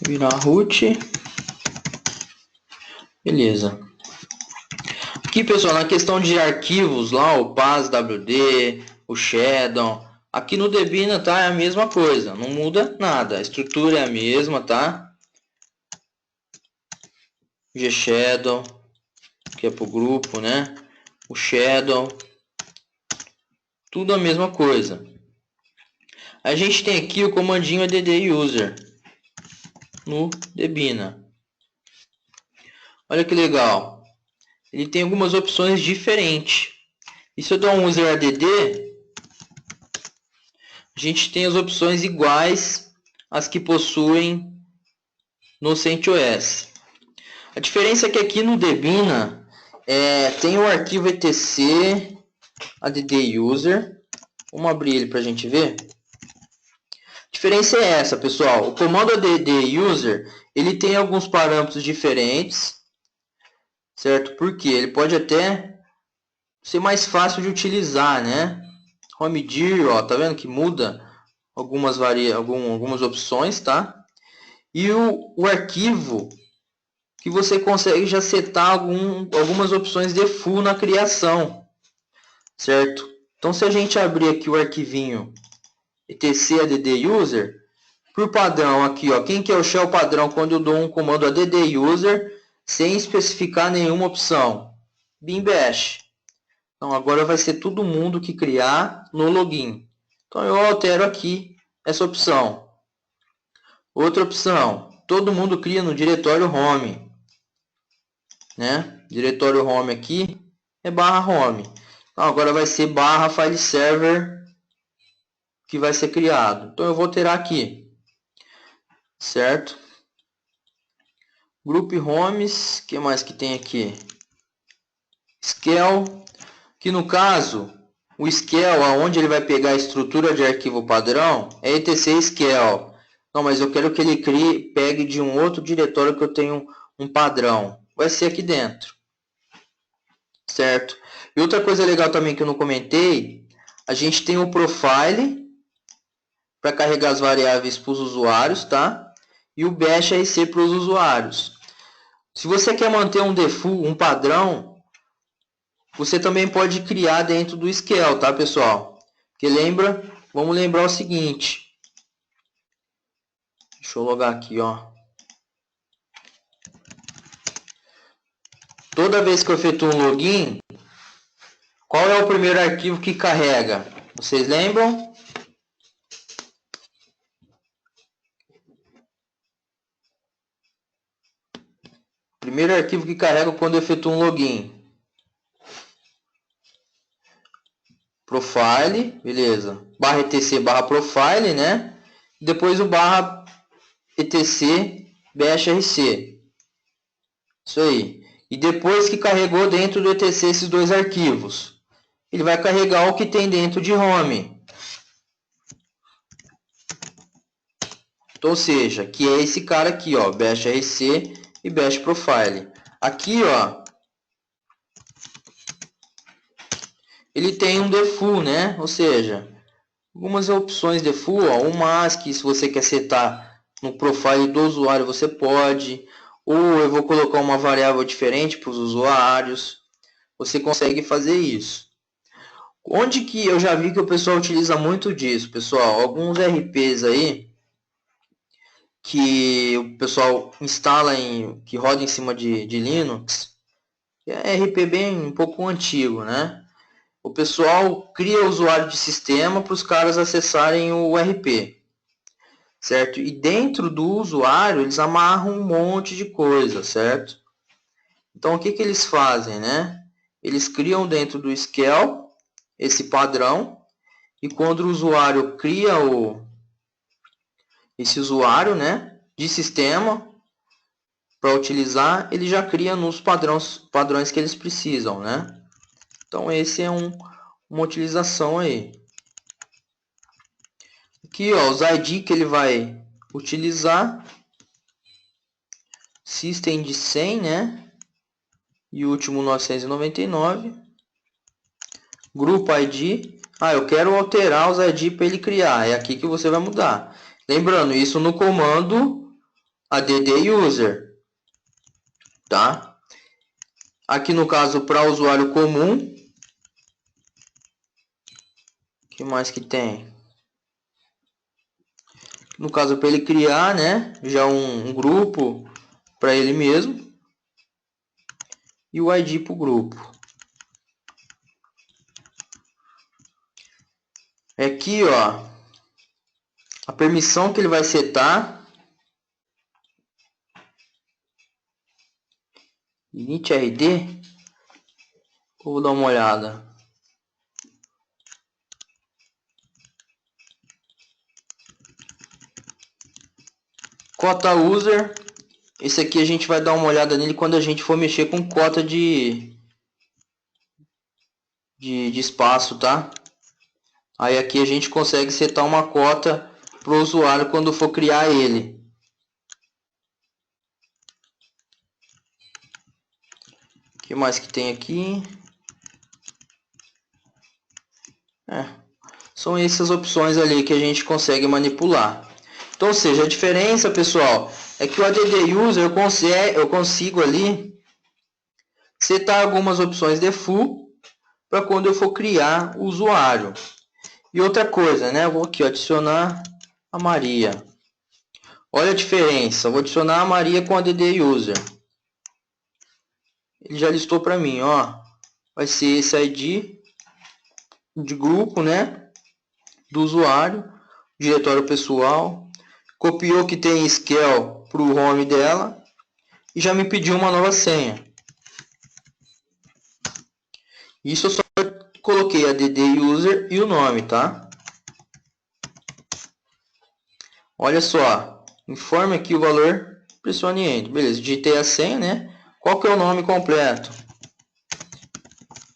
Virar root. Beleza. Aqui, pessoal, na questão de arquivos lá, o PASWD, o Shadow, aqui no Debina, tá? É a mesma coisa, não muda nada. A estrutura é a mesma, tá? GShadow, que é pro grupo, né? O Shadow, tudo a mesma coisa. A gente tem aqui o comandinho add user no Debina. Olha que legal. Ele tem algumas opções diferentes. E se eu der um user add, a gente tem as opções iguais às que possuem no CentOS. A diferença é que aqui no Debina tem o arquivo etc add user. Vamos abrir ele para a gente ver. A diferença é essa, pessoal. O comando add user ele tem alguns parâmetros diferentes, certo? Porque ele pode até ser mais fácil de utilizar, né? Homedir, ó, tá vendo que muda algumas opções, tá? E o arquivo que você consegue já setar algumas opções de full na criação, certo? Então, se a gente abrir aqui o arquivinho etc add user, por padrão aqui, ó, quem que é o shell padrão quando eu dou um comando add user sem especificar nenhuma opção? Bin bash. Então, agora vai ser todo mundo que criar no login. Então, eu altero aqui essa opção. Outra opção, todo mundo cria no diretório home. Né? Diretório home aqui é /home. Então, agora vai ser /file server que vai ser criado. Então, eu vou alterar aqui. Certo? Group homes, o que mais que tem aqui? Scale, que no caso, o scale, aonde ele vai pegar a estrutura de arquivo padrão, é etc scale. Não, mas eu quero que ele pegue de um outro diretório que eu tenho um padrão. Vai ser aqui dentro. Certo? E outra coisa legal também que eu não comentei, a gente tem o profile para carregar as variáveis para os usuários, tá? E o bash RC para os usuários. Se você quer manter um default, um padrão, você também pode criar dentro do Scale, tá, pessoal? Porque vamos lembrar o seguinte. Deixa eu logar aqui, ó. Toda vez que eu efetuo um login, qual é o primeiro arquivo que carrega? Vocês lembram? Primeiro arquivo que carrega quando eu efetuo um login. Profile, beleza. Barra etc barra profile, né? Depois o barra etc bash rc. Isso aí. E depois que carregou dentro do etc esses dois arquivos, ele vai carregar o que tem dentro de home. Então, ou seja, que é esse cara aqui, ó, bash rc e bash profile. Aqui, ó, ele tem um default, né? Ou seja, algumas opções default, ó, o mask, se você quer setar no profile do usuário, você pode. Ou eu vou colocar uma variável diferente para os usuários. Você consegue fazer isso. Onde que eu já vi que o pessoal utiliza muito disso, pessoal? Alguns RPs aí que o pessoal instala que roda em cima de Linux, é RP bem um pouco antigo, né? O pessoal cria usuário de sistema para os caras acessarem o RP, certo? E dentro do usuário eles amarram um monte de coisa, certo? Então o que que eles fazem, né? Eles criam dentro do Shell esse padrão e quando o usuário cria esse usuário, né, de sistema para utilizar, ele já cria nos padrões que eles precisam, né? Então esse é uma utilização aí. Aqui, ó, os ID que ele vai utilizar, system de 100, né? E o último 999. Grupo ID. Ah, eu quero alterar os ID para ele criar. É aqui que você vai mudar. Lembrando, isso no comando add user, tá? Aqui no caso para usuário comum, o que mais que tem? No caso para ele criar, né? Já um grupo para ele mesmo e o ID para o grupo. Aqui, ó, a permissão que ele vai setar. Init RD. Vou dar uma olhada. Cota user. Esse aqui a gente vai dar uma olhada nele quando a gente for mexer com cota de espaço, tá? Aí aqui a gente consegue setar uma cota para o usuário quando for criar ele. O que mais que tem aqui? São essas opções ali que a gente consegue manipular. Então, ou seja, a diferença, pessoal, é que o add user eu consigo ali setar algumas opções default para quando eu for criar o usuário. E outra coisa, né? Eu vou aqui adicionar a Maria. Olha a diferença. Vou adicionar a Maria com add user. Ele já listou para mim, ó. Vai ser esse ID de grupo, né? Do usuário, diretório pessoal. Copiou que tem Shell para o home dela e já me pediu uma nova senha. Isso eu só coloquei a add user e o nome, tá? Olha só, informe aqui o valor, pressione Enter. Beleza, digitei a senha, né? Qual que é o nome completo?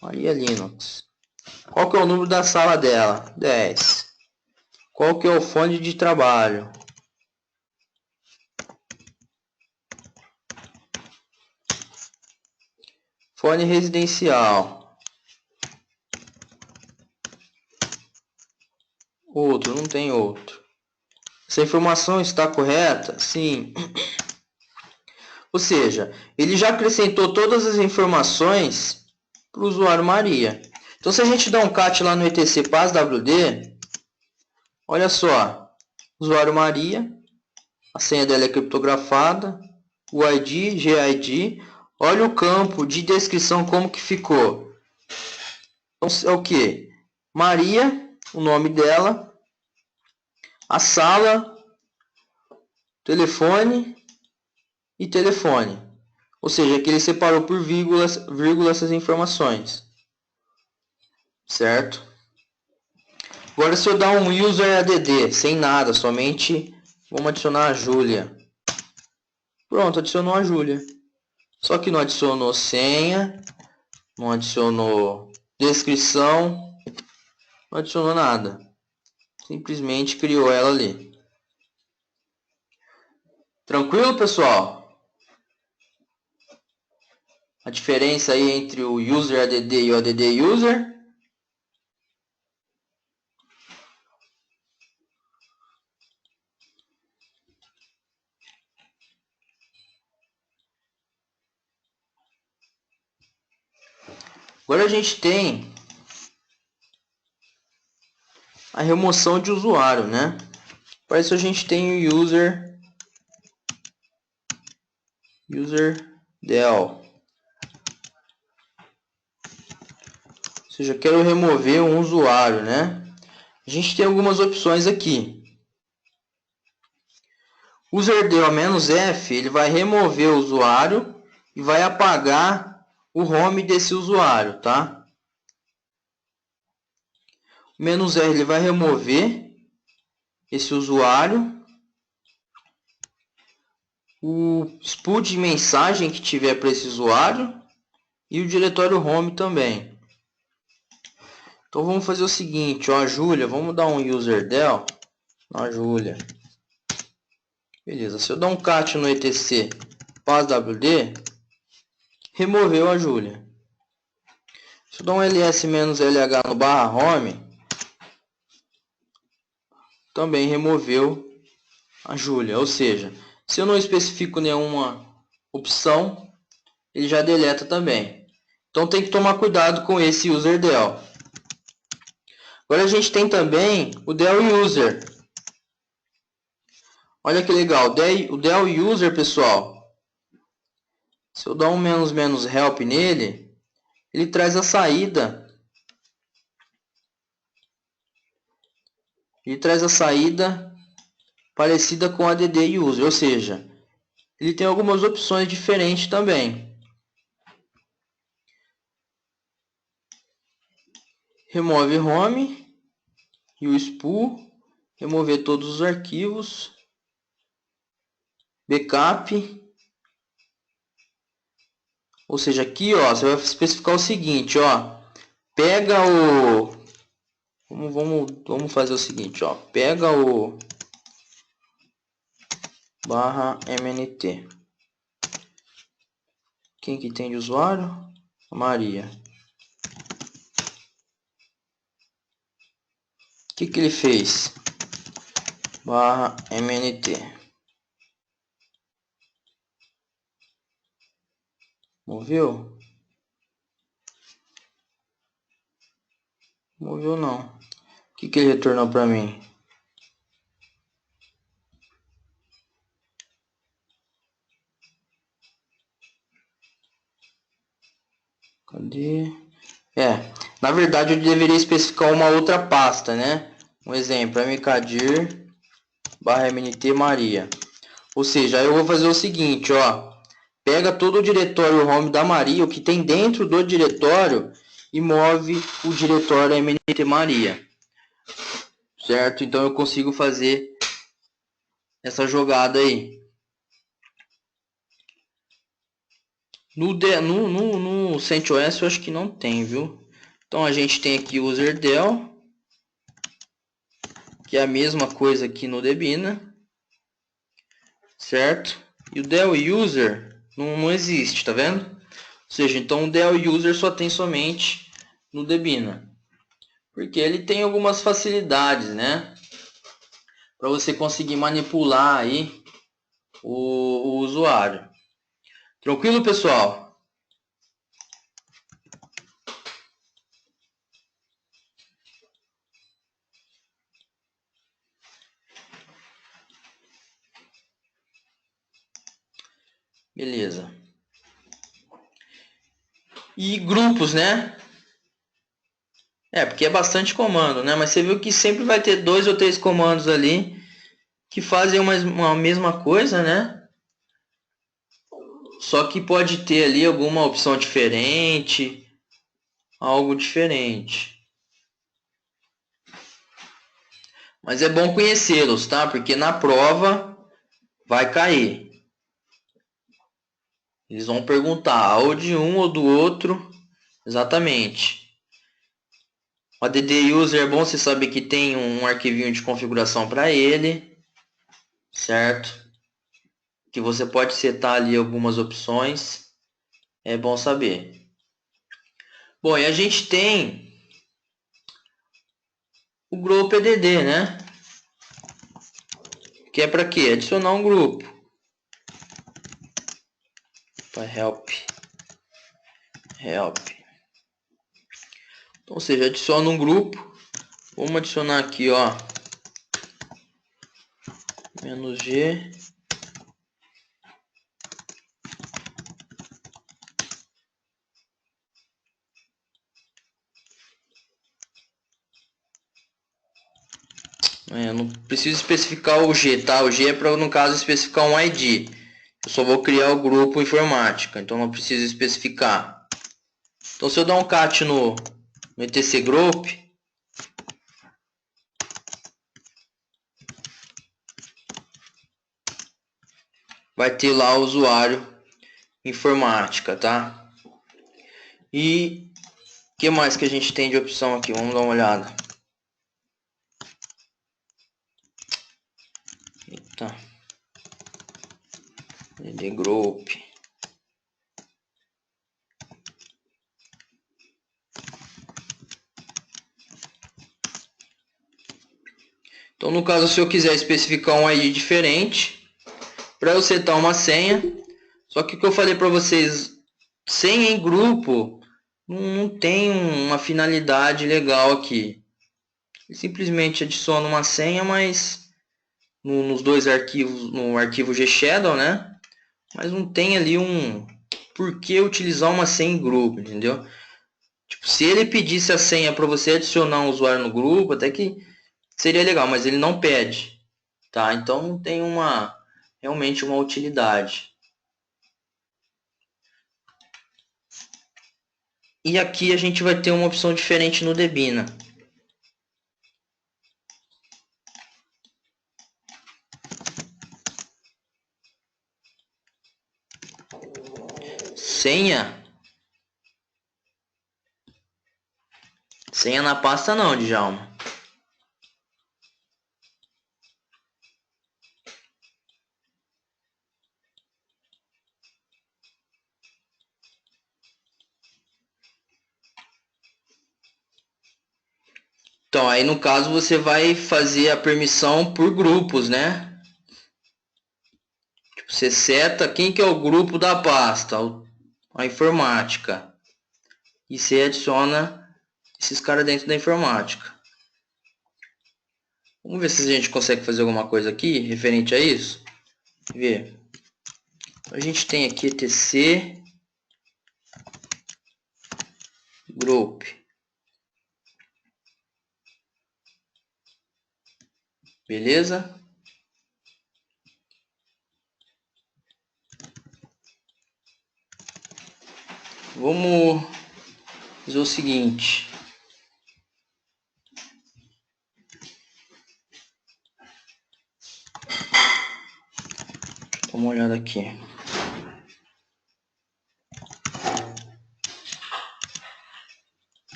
Maria Linux. Qual que é o número da sala dela? 10. Qual que é o fone de trabalho? Fone residencial. Outro, não tem outro. Essa informação está correta? Sim. Ou seja, ele já acrescentou todas as informações para o usuário Maria. Então, se a gente dá um cat lá no etc passwd, olha só, usuário Maria, a senha dela é criptografada, o ID, GID, olha o campo de descrição como que ficou. Então, é o que? Maria, o nome dela, a sala, telefone e telefone. Ou seja, aqui ele separou por vírgula essas informações. Certo? Agora se eu dar um user add, sem nada, somente vamos adicionar a Júlia. Pronto, adicionou a Júlia. Só que não adicionou senha, não adicionou descrição, não adicionou nada. Simplesmente criou ela ali. Tranquilo, pessoal? A diferença aí entre o user add e o add user. Agora a gente tem a remoção de usuário, né? Para isso a gente tem o del. Ou seja, eu quero remover um usuário, né? A gente tem algumas opções aqui. Userdel-F, ele vai remover o usuário e vai apagar o home desse usuário, tá? O "-r", ele vai remover esse usuário. O spool de mensagem que tiver para esse usuário e o diretório home também. Então vamos fazer o seguinte, ó, a Júlia, vamos dar um userdel na Júlia. Beleza, se eu dar um cat no etc passwd, removeu a Júlia. Se eu dar um ls-lh no /home, também removeu a Júlia. Ou seja, se eu não especifico nenhuma opção, ele já deleta também. Então tem que tomar cuidado com esse userdel. Agora a gente tem também o del user. Olha que legal, o del user, pessoal. Se eu dar um "-help nele, ele traz a saída. Ele traz a saída parecida com a add user, ou seja, ele tem algumas opções diferentes também. Remove home e o spool, remover todos os arquivos, backup. Ou seja, aqui, ó, você vai especificar o seguinte, ó, pega o vamos fazer o seguinte, ó, pega o /mnt. Quem que tem de usuário? Maria. O que ele fez? /mnt. Moveu? Moveu não. O que ele retornou para mim? Cadê? Na verdade eu deveria especificar uma outra pasta, né? Um exemplo, mkdir/mnt Maria. Ou seja, aí eu vou fazer o seguinte, ó. Pega todo o diretório home da Maria, o que tem dentro do diretório, e move o diretório mnt Maria. Certo? Então eu consigo fazer essa jogada aí. No CentOS eu acho que não tem, viu? Então a gente tem aqui o userdel, que é a mesma coisa aqui no Debina, certo? E o del user não existe, tá vendo? Ou seja, então o del user só tem somente no Debina, porque ele tem algumas facilidades, né? Para você conseguir manipular aí o usuário. Tranquilo, pessoal? Beleza. E grupos, né? Porque é bastante comando, né? Mas você viu que sempre vai ter 2 ou 3 comandos ali que fazem uma mesma coisa, né? Só que pode ter ali alguma opção diferente, algo diferente. Mas é bom conhecê-los, tá? Porque na prova vai cair. Eles vão perguntar ou de um ou do outro. Exatamente. O add user é bom você saber que tem um arquivinho de configuração para ele, certo? Que você pode setar ali algumas opções. É bom saber. Bom, e a gente tem o grupo EDD, né? Que é para quê? Adicionar um grupo. Para help. Então, ou seja, adiciona um grupo. Vamos adicionar aqui, ó. -G. Não preciso especificar o G, tá? O G é para, no caso, especificar um ID. Eu só vou criar o grupo informática, então não preciso especificar. Então, se eu dar um cat no etc group, vai ter lá o usuário informática, tá? E o que mais que a gente tem de opção aqui? Vamos dar uma olhada. Eita. ED group. Então, no caso, se eu quiser especificar um ID diferente, para eu setar uma senha, só que o que eu falei para vocês, senha em grupo não tem uma finalidade legal aqui. Ele simplesmente adiciona uma senha, mas nos dois arquivos, no arquivo GShadow, né? Mas não tem ali um porquê utilizar uma senha em grupo, entendeu? Tipo, se ele pedisse a senha para você adicionar um usuário no grupo, até que seria legal, mas ele não pede, tá? Então não tem realmente uma utilidade. E aqui a gente vai ter uma opção diferente no Debina. Senha? Senha na pasta não, Djalma. Então, aí no caso você vai fazer a permissão por grupos, né? Tipo, você seta quem que é o grupo da pasta, a informática. E você adiciona esses caras dentro da informática. Vamos ver se a gente consegue fazer alguma coisa aqui referente a isso. Ver. A gente tem aqui etc group. Beleza? Vamos fazer o seguinte. Dá uma olhada aqui.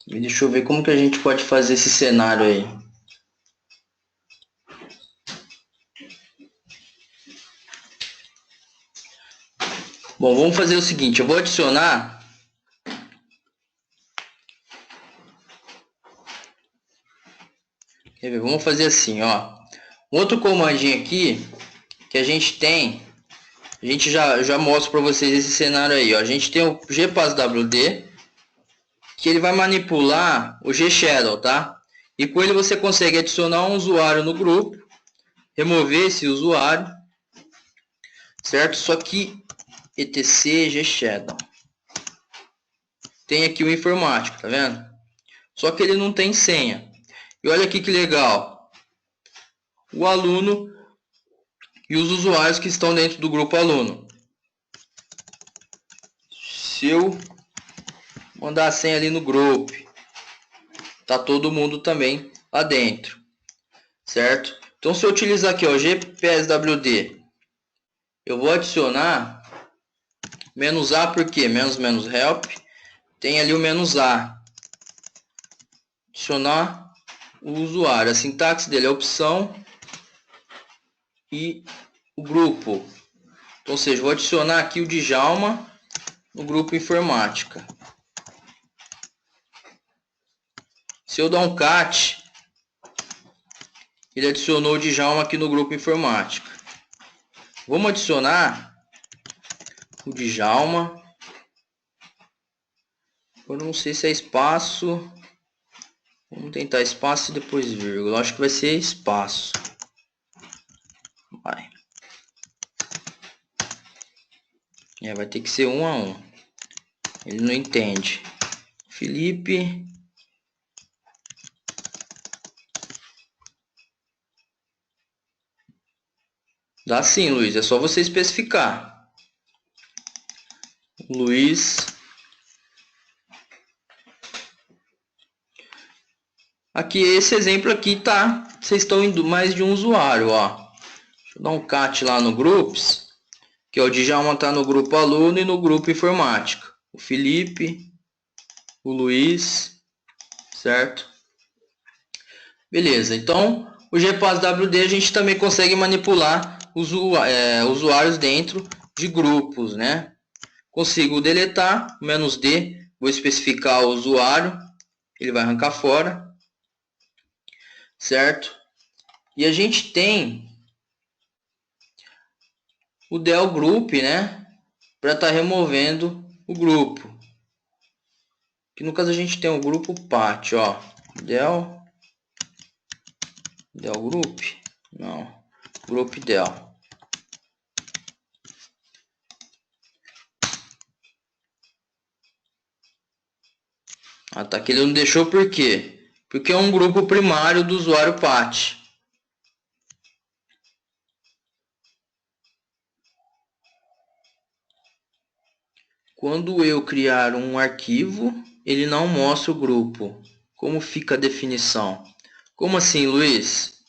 E deixa eu ver como que a gente pode fazer esse cenário aí. Bom, vamos fazer o seguinte, eu vou adicionar quer ver? Vamos fazer assim, ó. Outro comandinho aqui que a gente tem, a gente já mostra para vocês esse cenário aí, ó. A gente tem o gpasswd, que ele vai manipular o GShadow, tá? E com ele você consegue adicionar um usuário no grupo, remover esse usuário, certo? Só que etc gshadow. Tem aqui o informático, tá vendo? Só que ele não tem senha. E olha aqui que legal. O aluno e os usuários que estão dentro do grupo aluno. Se eu mandar a senha ali no grupo, tá todo mundo também lá dentro, certo? Então se eu utilizar aqui, ó, gpswd, eu vou adicionar "-a", por quê? Menos help, tem ali o "-a", adicionar o usuário, a sintaxe dele é opção e o grupo, ou seja, vou adicionar aqui o Djalma no grupo informática. Se eu dar um cat, ele adicionou o Djalma aqui no grupo informática. Vamos adicionar o Djalma. Eu não sei se é espaço. Vamos tentar espaço e depois vírgula. Eu acho que vai ser espaço. Vai. Vai ter que ser 1 a 1. Ele não entende. Felipe. Dá sim, Luiz. É só você especificar. Luiz. Aqui, esse exemplo aqui tá. Vocês estão indo mais de um usuário, ó. Deixa eu dar um cat lá no Groups. Que é o Djalma tá no grupo aluno e no grupo informática. O Felipe, o Luiz, certo? Beleza, então o gpasswd a gente também consegue manipular usuários dentro de grupos, né? Consigo deletar, "-d", vou especificar o usuário, ele vai arrancar fora, certo? E a gente tem o del group, né? Para estar removendo o grupo. Que no caso a gente tem o grupo pat, ó, del group, não, group del. Ah, tá, que ele não deixou por quê? Porque é um grupo primário do usuário pat. Quando eu criar um arquivo, ele não mostra o grupo. Como fica a definição? Como assim, Luiz?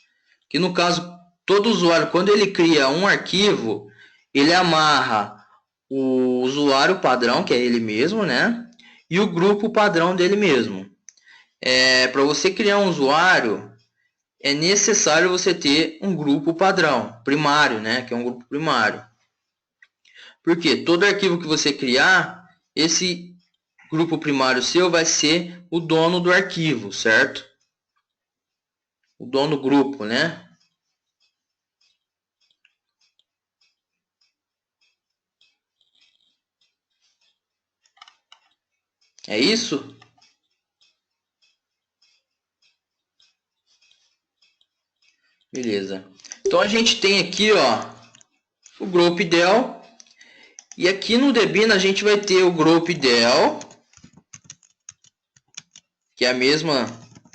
Que no caso, todo usuário, quando ele cria um arquivo, ele amarra o usuário padrão, que é ele mesmo, né? E o grupo padrão dele mesmo. Para você criar um usuário, é necessário você ter um grupo padrão, primário, né? Que é um grupo primário. Porque todo arquivo que você criar, esse grupo primário seu vai ser o dono do arquivo, certo? O dono do grupo, né? É isso? Beleza. Então a gente tem aqui, ó, o group del. E aqui no Debian a gente vai ter o group del, que é a mesma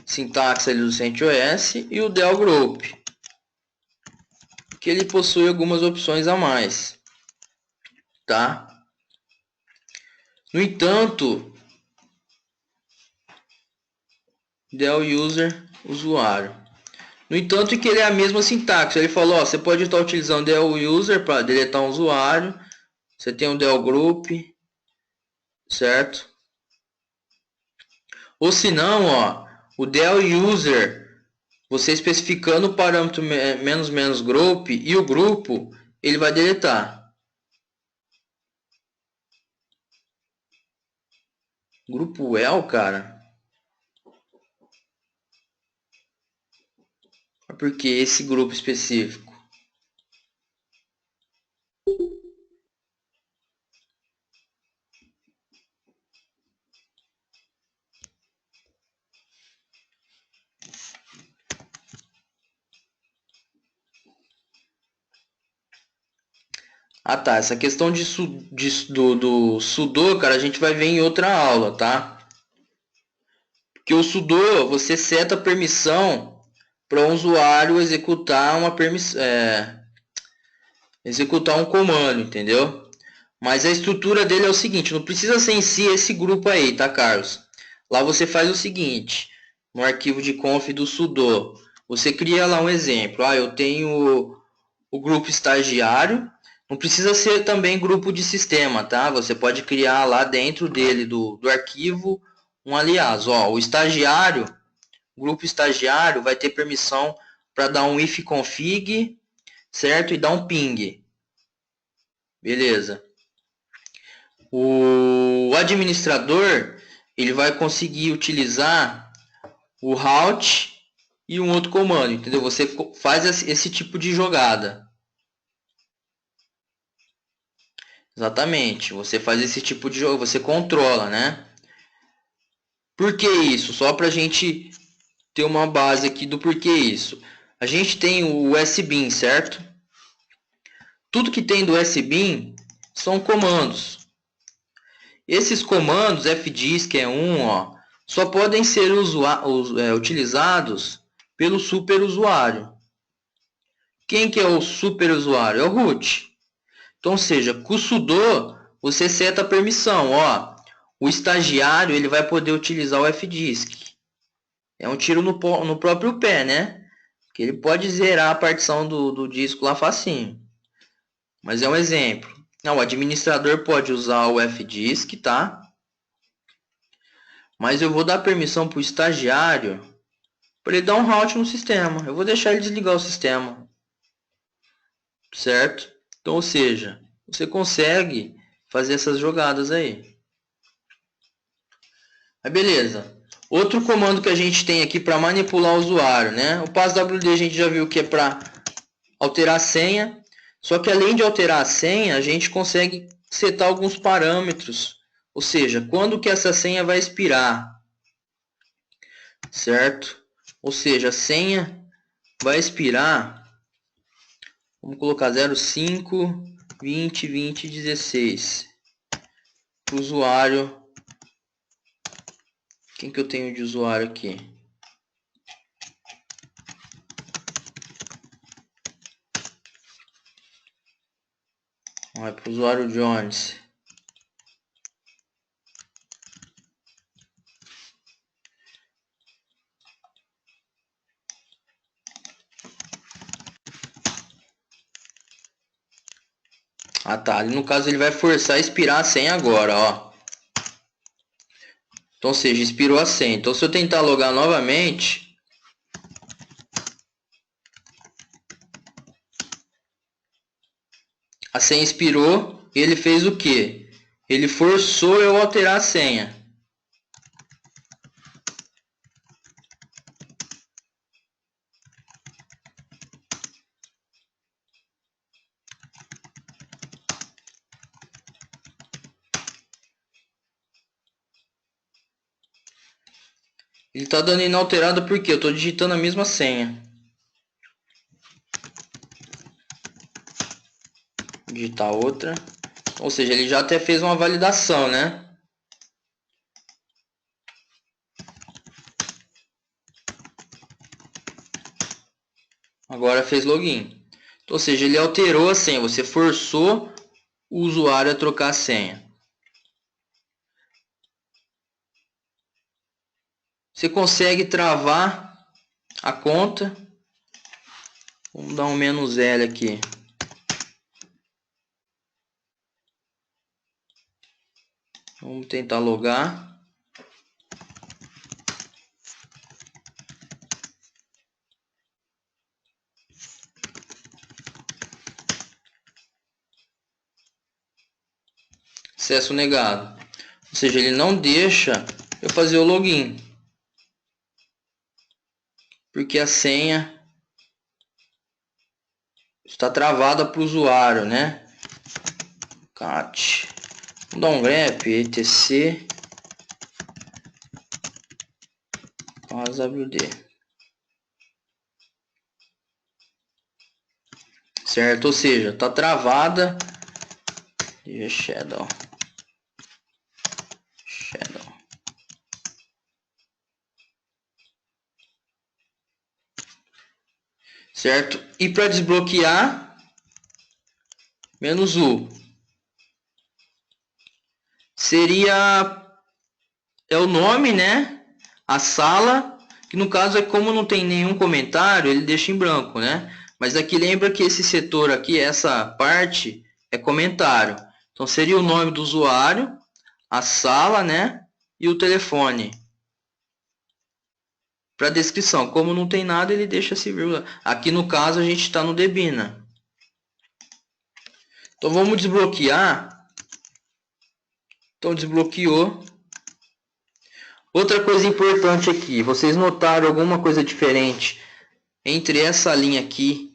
sintaxe ali do CentOS, e o del group, que ele possui algumas opções a mais, tá? No entanto, del user, usuário. No entanto, que ele é a mesma sintaxe. Ele falou, ó, você pode estar utilizando del user para deletar um usuário. Você tem o del group, certo? Ou se não, ó, o del user, você especificando o parâmetro menos group e o grupo, ele vai deletar. Grupo well, cara? Por que esse grupo específico? Ah, tá. Essa questão do sudo, cara, a gente vai ver em outra aula, tá? Porque o sudo, você seta a permissão para o usuário executar executar um comando, entendeu? Mas a estrutura dele é o seguinte, não precisa ser em si esse grupo aí, tá, Carlos? Lá você faz o seguinte, no arquivo de conf do sudo, você cria lá um exemplo. Ah, eu tenho o grupo estagiário, não precisa ser também grupo de sistema, tá? Você pode criar lá dentro dele, do arquivo, um aliás. Ó, o grupo estagiário vai ter permissão para dar um ifconfig, certo? E dar um ping. Beleza. O administrador, ele vai conseguir utilizar o route e um outro comando, entendeu? Você faz esse tipo de jogada. Exatamente, você faz esse tipo de jogo, você controla, né? Por que isso? Só para a gente ter uma base aqui do porquê isso. A gente tem o SBIN, certo? Tudo que tem do SBIN são comandos. Esses comandos fdisk é um, ó, só podem ser utilizados pelo superusuário. Quem que é o superusuário? É o root. Então, seja, com o sudo, você seta a permissão, ó. O estagiário ele vai poder utilizar o fdisk. É um tiro no próprio pé, né? Que ele pode zerar a partição do disco lá facinho. Mas é um exemplo. Não, o administrador pode usar o fdisk, tá? Mas eu vou dar permissão para o estagiário para ele dar um route no sistema. Eu vou deixar ele desligar o sistema. Certo? Então, ou seja, você consegue fazer essas jogadas aí. Aí beleza. Outro comando que a gente tem aqui para manipular o usuário, né? O passwd a gente já viu que é para alterar a senha. Só que além de alterar a senha, a gente consegue setar alguns parâmetros. Ou seja, quando que essa senha vai expirar. Certo? Ou seja, a senha vai expirar. Vamos colocar 05 20 20 16. Para o usuário. Quem que eu tenho de usuário aqui? Vai para o usuário Jones. Ah tá, ali no caso ele vai forçar a expirar a senha agora, ó. Então, ou seja, expirou a senha. Então, se eu tentar logar novamente, a senha expirou e ele fez o quê? Ele forçou eu alterar a senha. Ele está dando inalterado porque eu estou digitando a mesma senha. Digitar outra. Ou seja, ele já até fez uma validação, né? Agora fez login. Então, ou seja, ele alterou a senha. Você forçou o usuário a trocar a senha. Você consegue travar a conta. Vamos dar um "-l" aqui. Vamos tentar logar. Acesso negado. Ou seja, ele não deixa eu fazer o login. Porque a senha está travada para o usuário, né? Cat. Vamos dar um grep, etc. passwd. Certo? Ou seja, está travada Shadow. Certo? E para desbloquear, -U. Seria o nome, né? A sala, que no caso é como não tem nenhum comentário, ele deixa em branco, né? Mas aqui lembra que esse setor aqui, essa parte, é comentário. Então seria o nome do usuário, a sala, né? E o telefone. Para descrição, como não tem nada, ele deixa esse vírgula. Aqui no caso a gente está no Debina. Então vamos desbloquear. Então desbloqueou. Outra coisa importante aqui, vocês notaram alguma coisa diferente entre essa linha aqui?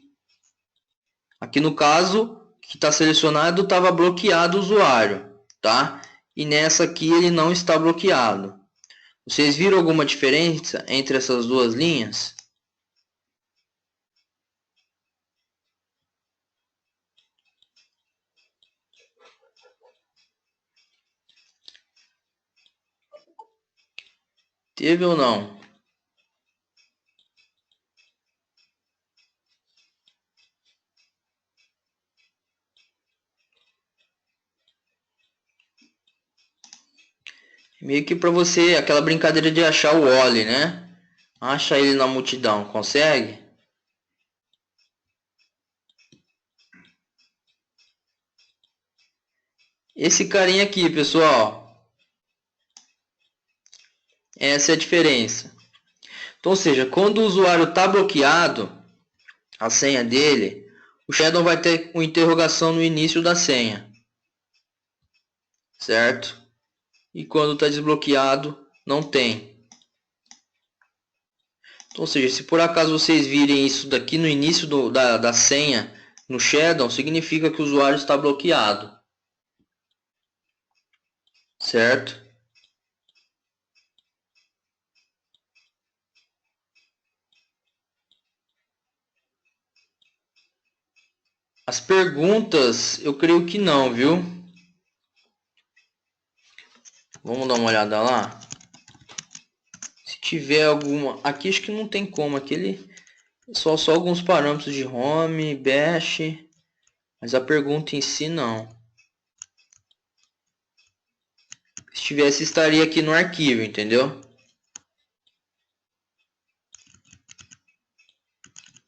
Aqui no caso, que está selecionado, estava bloqueado o usuário, tá? E nessa aqui ele não está bloqueado. Vocês viram alguma diferença entre essas duas linhas? Teve ou não? Meio que para você, aquela brincadeira de achar o Wally, né? Acha ele na multidão, consegue? Esse carinha aqui, pessoal. Essa é a diferença. Então, ou seja, quando o usuário está bloqueado, a senha dele, o Shadow vai ter uma interrogação no início da senha. Certo? E quando está desbloqueado, não tem. Então, ou seja, se por acaso vocês virem isso daqui no início da senha no Shadow, significa que o usuário está bloqueado. Certo? As perguntas, eu creio que não, viu? Vamos dar uma olhada lá. Se tiver alguma... Aqui acho que não tem como. Aqui só alguns parâmetros de home, bash. Mas a pergunta em si não. Se tivesse, estaria aqui no arquivo, entendeu?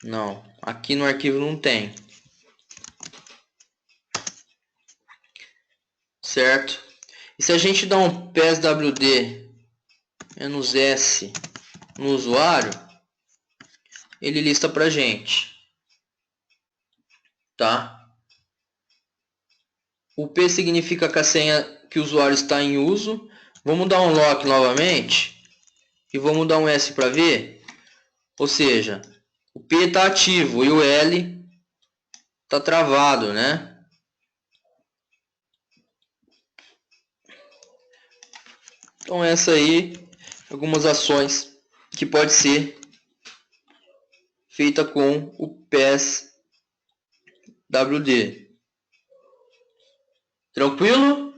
Não. Aqui no arquivo não tem. Certo? E se a gente dá um PSWD -S no usuário, ele lista pra gente. Tá? O P significa que a senha que o usuário está em uso. Vamos dar um lock novamente. E vamos dar um S para ver. Ou seja, o P está ativo e o L está travado, né? Então essa aí, algumas ações que pode ser feita com o PSWD. Tranquilo?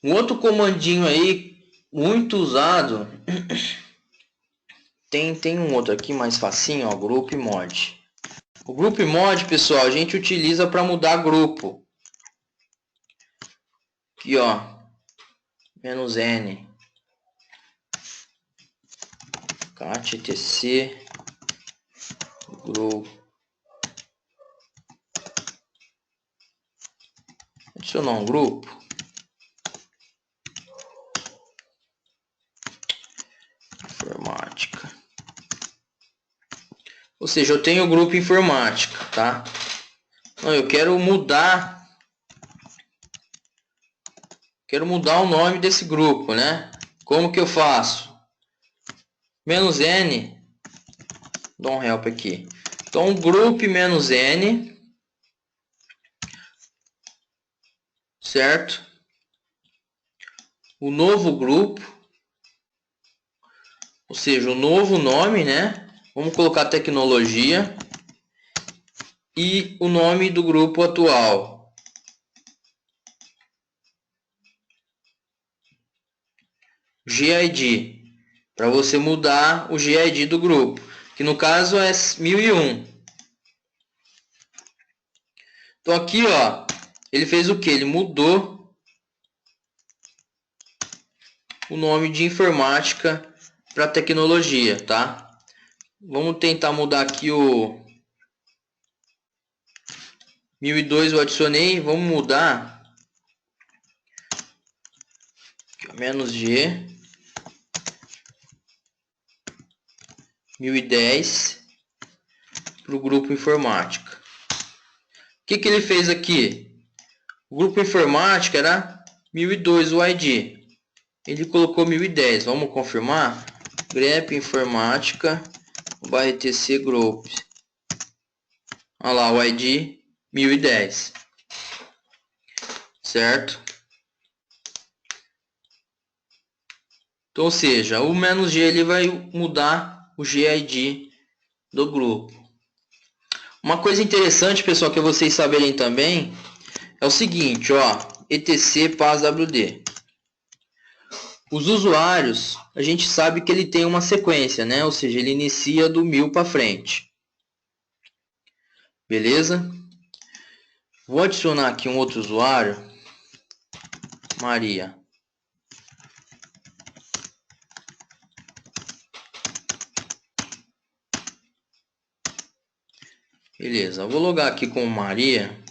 Um outro comandinho aí, muito usado, tem um outro aqui mais facinho, ó, Group Mod. O Group Mod, pessoal, a gente utiliza para mudar grupo. Aqui, ó, -N, cat tc, group. Adicionar um grupo. Informática. Ou seja, eu tenho o grupo informática, tá? Não, eu quero mudar. Quero mudar o nome desse grupo, né? Como que eu faço? -N. Dá um help aqui. Então, group -N. Certo? O novo grupo. Ou seja, o novo nome, né? Vamos colocar tecnologia. e o nome do grupo atual. GID, para você mudar o GID do grupo, que no caso é 1001. Então aqui, ó, ele fez o que? Ele mudou o nome de informática para tecnologia, tá? Vamos tentar mudar aqui o 1002, eu adicionei, vamos mudar aqui, ó, -G 1010 para o grupo informática. O que ele fez aqui? O grupo informática era 1002 o ID. Ele colocou 1010. Vamos confirmar? grep informática /etc group. Olha lá o ID 1010. Certo? Então, ou seja, o -G ele vai mudar o GID do grupo. Uma coisa interessante, pessoal, que vocês saberem também é o seguinte, ó, etc passwd. Os usuários, a gente sabe que ele tem uma sequência, né? Ou seja, ele inicia do 1000 para frente. Beleza? Vou adicionar aqui um outro usuário, Maria. Beleza, eu vou logar aqui com Maria.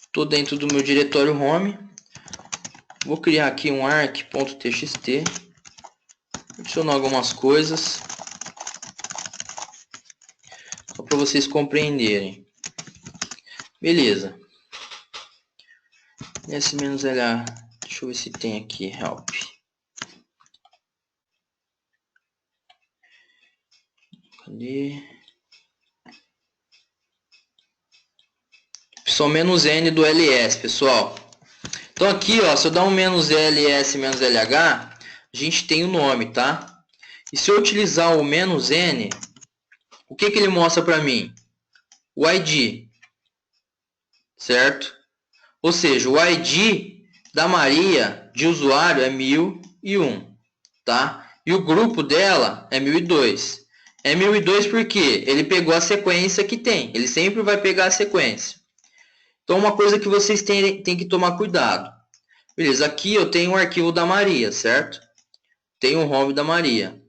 Estou dentro do meu diretório home. Vou criar aqui um arc.txt. Adicionar algumas coisas. Só para vocês compreenderem. Beleza. S-LA. Deixa eu ver se tem aqui help. Cadê? Opção "-n" do ls, pessoal. Então aqui, ó, se eu dar um "-ls", "-lh", a gente tem o nome, tá? E se eu utilizar o "-n", o que ele mostra para mim? O ID, certo? Ou seja, o ID da Maria de usuário é 1001, tá? E o grupo dela é 1002. É 1002 porque ele pegou a sequência que tem. Ele sempre vai pegar a sequência. Então, uma coisa que vocês têm que tomar cuidado. Beleza, aqui eu tenho um arquivo da Maria, certo? Tenho um home da Maria.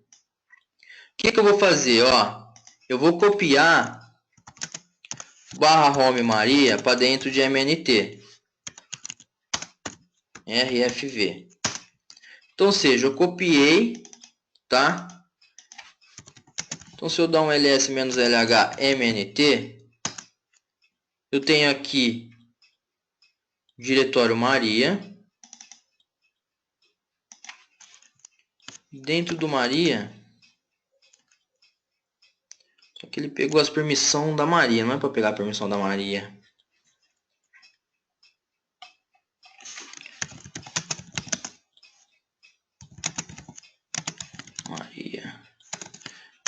O que eu vou fazer? Ó, eu vou copiar /home Maria para dentro de MNT. RFV. Então, ou seja, eu copiei, tá? Então, se eu dar um ls-lh mnt, eu tenho aqui diretório Maria. Dentro do Maria, só que ele pegou as permissões da Maria, não é para pegar a permissão da Maria. Maria.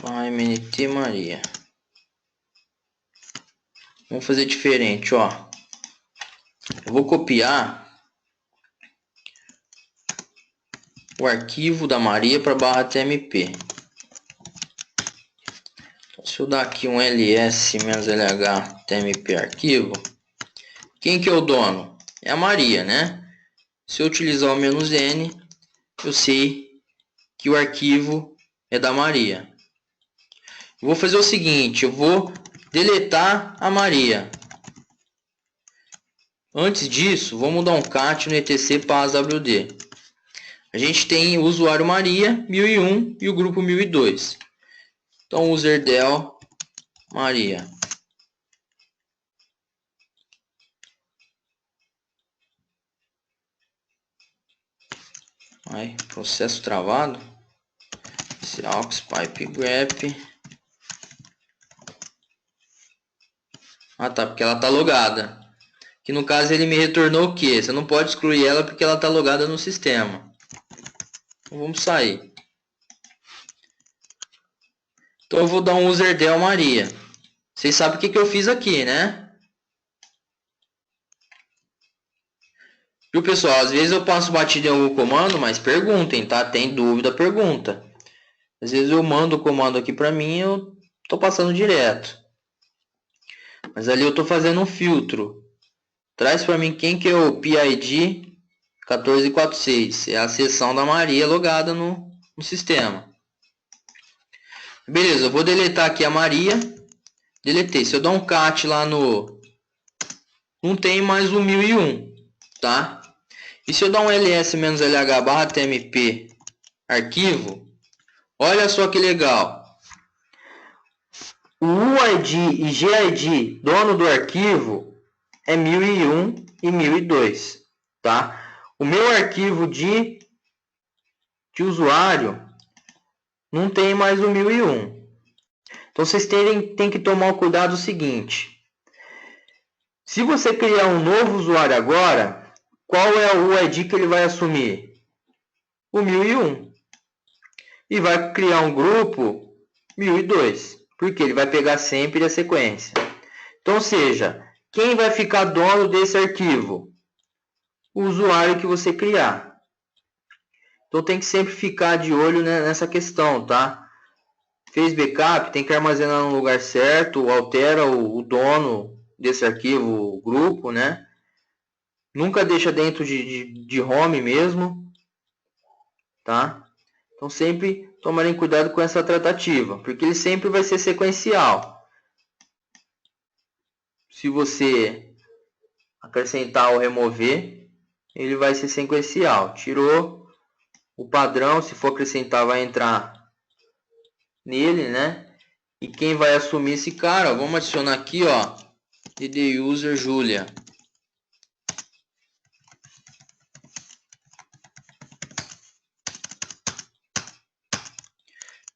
MNT Maria. Vamos fazer diferente, ó. Eu vou copiar o arquivo da Maria para /tmp. Então, se eu dar aqui um ls-lh tmp arquivo, quem que é o dono? É a Maria, né? Se eu utilizar o "-n", eu sei que o arquivo é da Maria. Eu vou fazer o seguinte, eu vou deletar a Maria. Antes disso, vamos dar um cat no etc passwd. A gente tem o usuário Maria 1001 e o grupo 1002. Então, userdel Maria. Aí, processo travado. Esse aux pipe grep. Ah, tá, porque ela tá logada. Que no caso ele me retornou o quê? Você não pode excluir ela porque ela tá logada no sistema. Então, vamos sair. Então eu vou dar um userdel Maria. Vocês sabem o que eu fiz aqui, né? Viu, pessoal? Às vezes eu passo batido em algum comando, mas perguntem, tá? Tem dúvida, pergunta. Às vezes eu mando o comando aqui para mim e eu tô passando direto. Mas ali eu tô fazendo um filtro. Traz para mim quem que é o PID 1446. É a seção da Maria logada no sistema. Beleza, eu vou deletar aqui a Maria. Deletei. Se eu dar um cat lá no... Não tem mais o 1001, tá? E se eu dar um ls-lh/tmp arquivo, olha só que legal. O UID e GID, dono do arquivo, é 1001 e 1002, tá? O meu arquivo de usuário não tem mais o 1001. Então vocês têm que tomar o cuidado seguinte. Se você criar um novo usuário agora, qual é o UID que ele vai assumir? O 1001. E vai criar um grupo 1002, porque ele vai pegar sempre a sequência. Então, ou seja, quem vai ficar dono desse arquivo? O usuário que você criar. Então tem que sempre ficar de olho nessa questão, tá? Fez backup, tem que armazenar no lugar certo, altera o dono desse arquivo, o grupo, né? Nunca deixa dentro de home mesmo, tá? Então sempre tomarem cuidado com essa tratativa, porque ele sempre vai ser sequencial. Se você acrescentar ou remover, ele vai ser sequencial. Tirou o padrão, se for acrescentar, vai entrar nele, né? E quem vai assumir esse cara, ó, vamos adicionar aqui, ó, dd user Julia.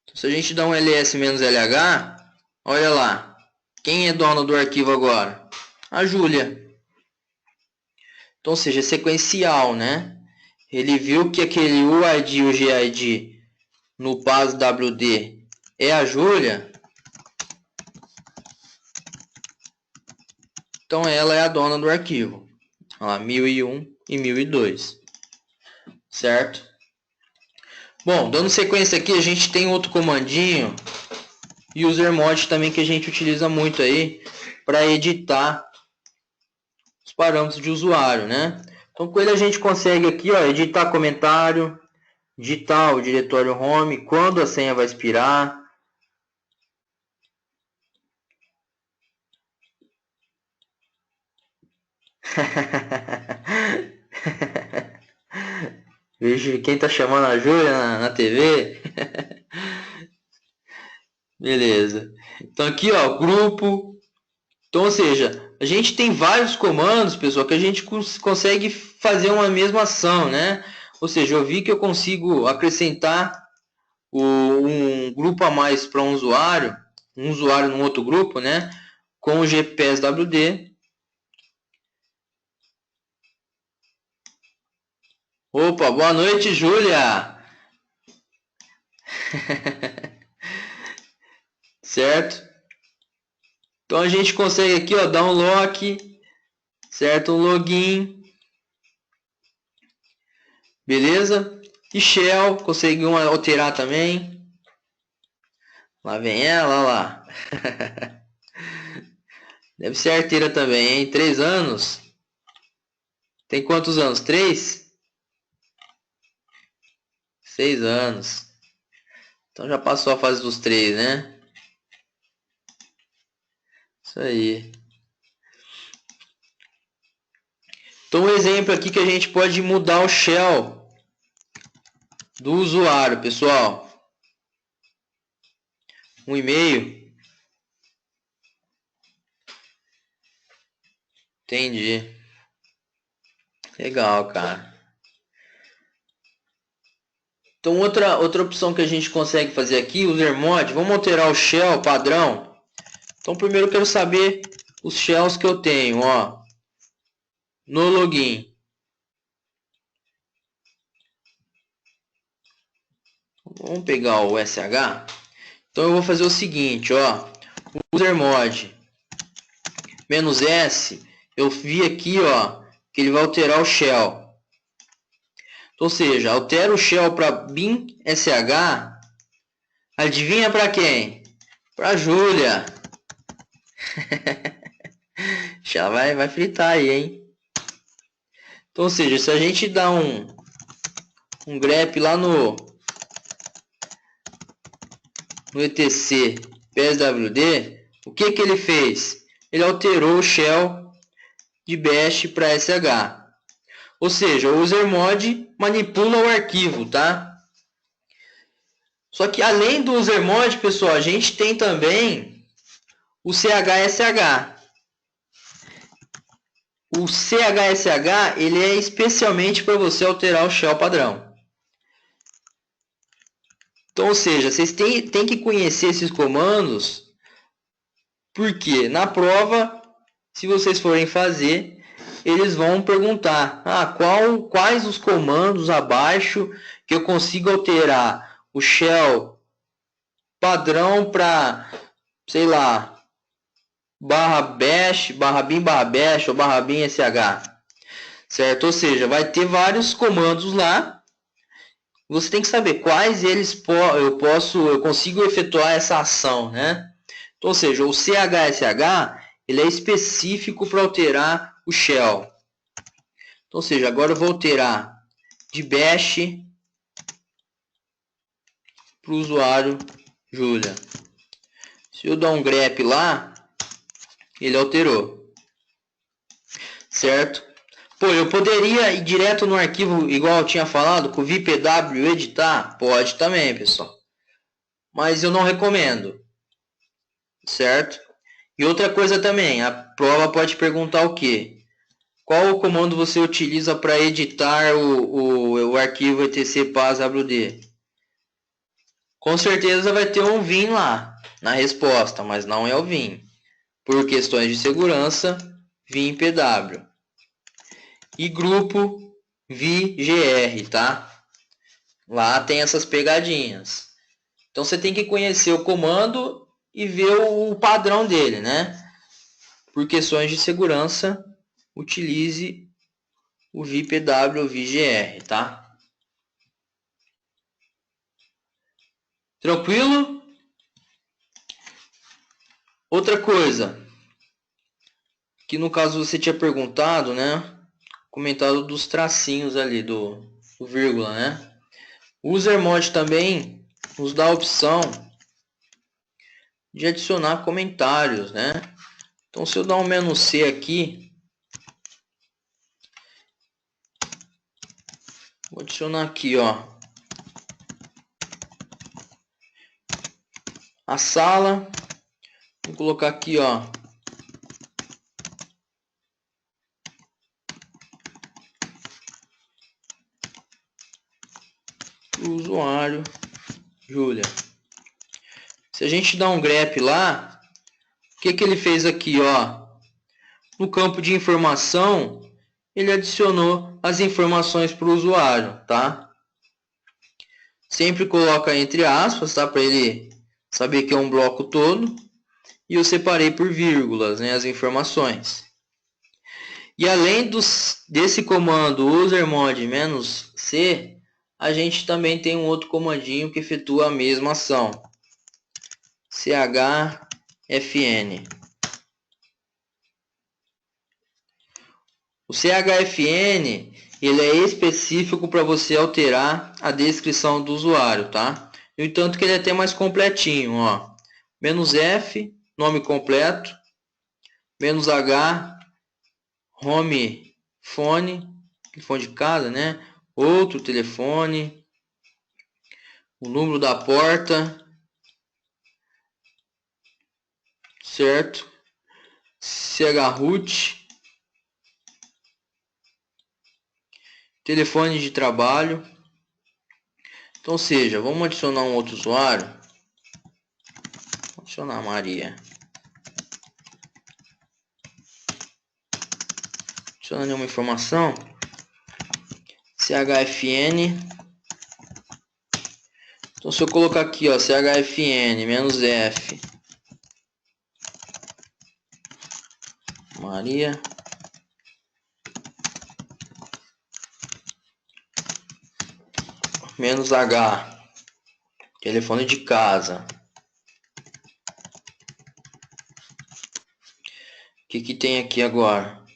Então, se a gente dá um ls-lh, olha lá, quem é dono do arquivo agora? A Júlia. Então, ou seja, é sequencial, né? Ele viu que aquele UID e o GID no PASWD é a Júlia. Então, ela é a dona do arquivo. Ó, 1001 e 1002. Certo? Bom, dando sequência aqui, a gente tem outro comandinho, usermod também, que a gente utiliza muito aí para editar os parâmetros de usuário, né? Então, com ele a gente consegue aqui, ó, editar comentário, digitar o diretório home, quando a senha vai expirar. Veja quem tá chamando a Júlia na TV. Beleza. Então aqui, ó, grupo. Então, ou seja, a gente tem vários comandos, pessoal, que a gente consegue fazer uma mesma ação, né? Ou seja, eu vi que eu consigo acrescentar um grupo a mais para um usuário num outro grupo, né? Com o gpswd. Opa, boa noite, Júlia! Certo? Então a gente consegue aqui, ó, dar um lock, certo? Um login, beleza? E shell, conseguimos alterar também. Lá vem ela, lá. Deve ser arteira também, hein? 3 anos. Tem quantos anos? 3? 6 anos. Então já passou a fase dos 3, né? Isso aí. Então, um exemplo aqui que a gente pode mudar o shell do usuário, pessoal. Um e-mail. Entendi. Legal, cara. Então, outra opção que a gente consegue fazer aqui, usermod, vamos alterar o shell padrão. Então, primeiro eu quero saber os shells que eu tenho, ó, no login. Vamos pegar o SH. Então eu vou fazer o seguinte, ó, usermod "-s", eu vi aqui, ó, que ele vai alterar o shell. Ou seja, altera o shell para bin.sh, adivinha para quem? Para Júlia. Já vai fritar aí, hein? Então, ou seja, se a gente dá um grep lá no etc pswd, o que ele fez? Ele alterou o shell de bash para sh. Ou seja, o usermod manipula o arquivo, tá? Só que além do usermod, pessoal, a gente tem também o chsh. O chsh ele é especialmente para você alterar o shell padrão. Então, ou seja, vocês têm que conhecer esses comandos, porque na prova, se vocês forem fazer, eles vão perguntar quais os comandos abaixo que eu consigo alterar o shell padrão para, sei lá, /bash, /bin/bash ou /bin/sh, certo? Ou seja, vai ter vários comandos lá. Você tem que saber quais eles eu consigo efetuar essa ação, né? Então, ou seja, o chsh ele é específico para alterar o shell. Então, ou seja, agora eu vou alterar de bash para o usuário Julia. Se eu dar um grep lá, ele alterou, certo? Pô, eu poderia ir direto no arquivo, igual eu tinha falado, com o vipw editar? Pode também, pessoal. Mas eu não recomendo, certo? E outra coisa também, a prova pode perguntar o quê? Qual o comando você utiliza para editar o arquivo etc/pswd? Com certeza vai ter um vim lá na resposta, mas não é o vim. Por questões de segurança, vim pw. E grupo vigr, tá? Lá tem essas pegadinhas. Então você tem que conhecer o comando e ver o padrão dele, né? Por questões de segurança, utilize o vipw ou vigr, tá? Tranquilo? Outra coisa, que no caso você tinha perguntado, né? Comentado dos tracinhos ali, do vírgula, né? O usermod também nos dá a opção de adicionar comentários, né? Então, se eu dar um "-c" aqui, vou adicionar aqui, ó, a sala, vou colocar aqui, ó, o usuário Júlia. Se a gente dá um grep lá, o que ele fez aqui, ó? No campo de informação, ele adicionou as informações para o usuário, tá? Sempre coloca entre aspas, tá? Para ele saber que é um bloco todo. E eu separei por vírgulas, né, as informações. E além desse comando usermod -c, a gente também tem um outro comandinho que efetua a mesma ação. chfn. O chfn ele é específico para você alterar a descrição do usuário, tá? No entanto que ele é até mais completinho, ó. "-f", nome completo, "-h", home fone, telefone de casa, né? Outro telefone, o número da porta, certo? chroot, telefone de trabalho. Então, seja, vamos adicionar um outro usuário. Vou adicionar a Maria. Adicionando uma informação. chfn. Então, Então se eu colocar aqui, ó, chfn -f Maria -h telefone de casa. O que que tem aqui agora?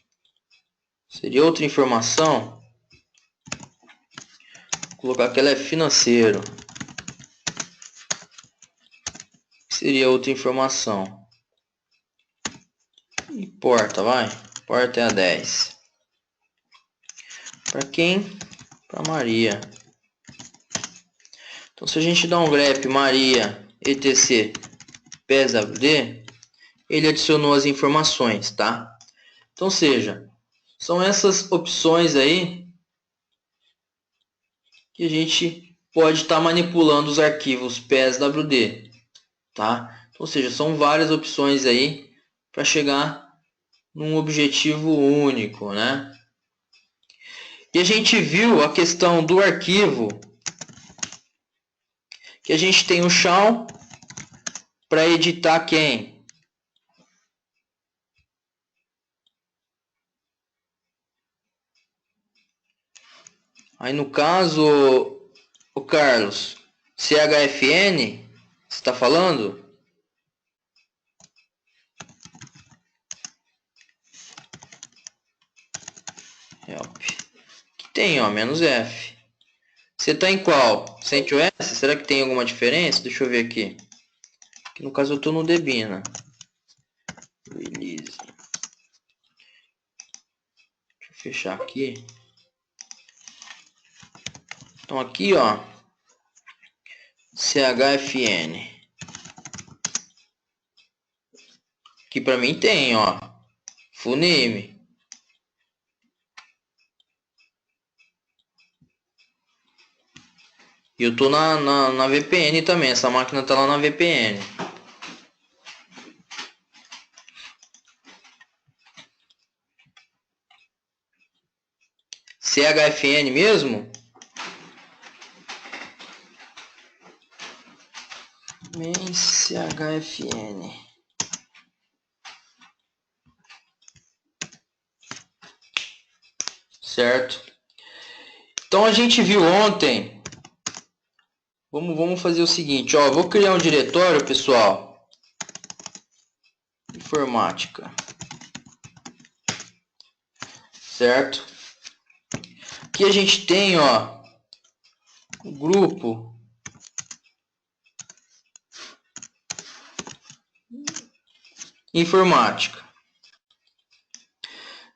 Seria outra informação? Vou colocar que ela é financeiro. Seria outra informação. E porta, vai. Porta é a 10. Para quem? Para Maria. Então se a gente dá um grep Maria etc PESWD, ele adicionou as informações, tá? Então seja, são essas opções aí que a gente pode estar manipulando os arquivos PSWD, tá? Ou seja, são várias opções aí para chegar num objetivo único, né? E a gente viu a questão do arquivo, que a gente tem o shell para editar quem? Aí no caso, o Carlos, chfn, você está falando? Help. Que tem, ó, -f. Você está em qual? CentOS? Será que tem alguma diferença? Deixa eu ver aqui. Que no caso eu estou no Debina. Release. Deixa eu fechar aqui. Então aqui, ó, chfn. Aqui para mim tem, ó, full name. E eu tô na VPN também. Essa máquina tá lá na VPN. chfn mesmo? chfn. Certo? Então a gente viu ontem. Vamos fazer o seguinte, ó, vou criar um diretório, pessoal. Informática. Certo? Aqui a gente tem, ó, o grupo informática.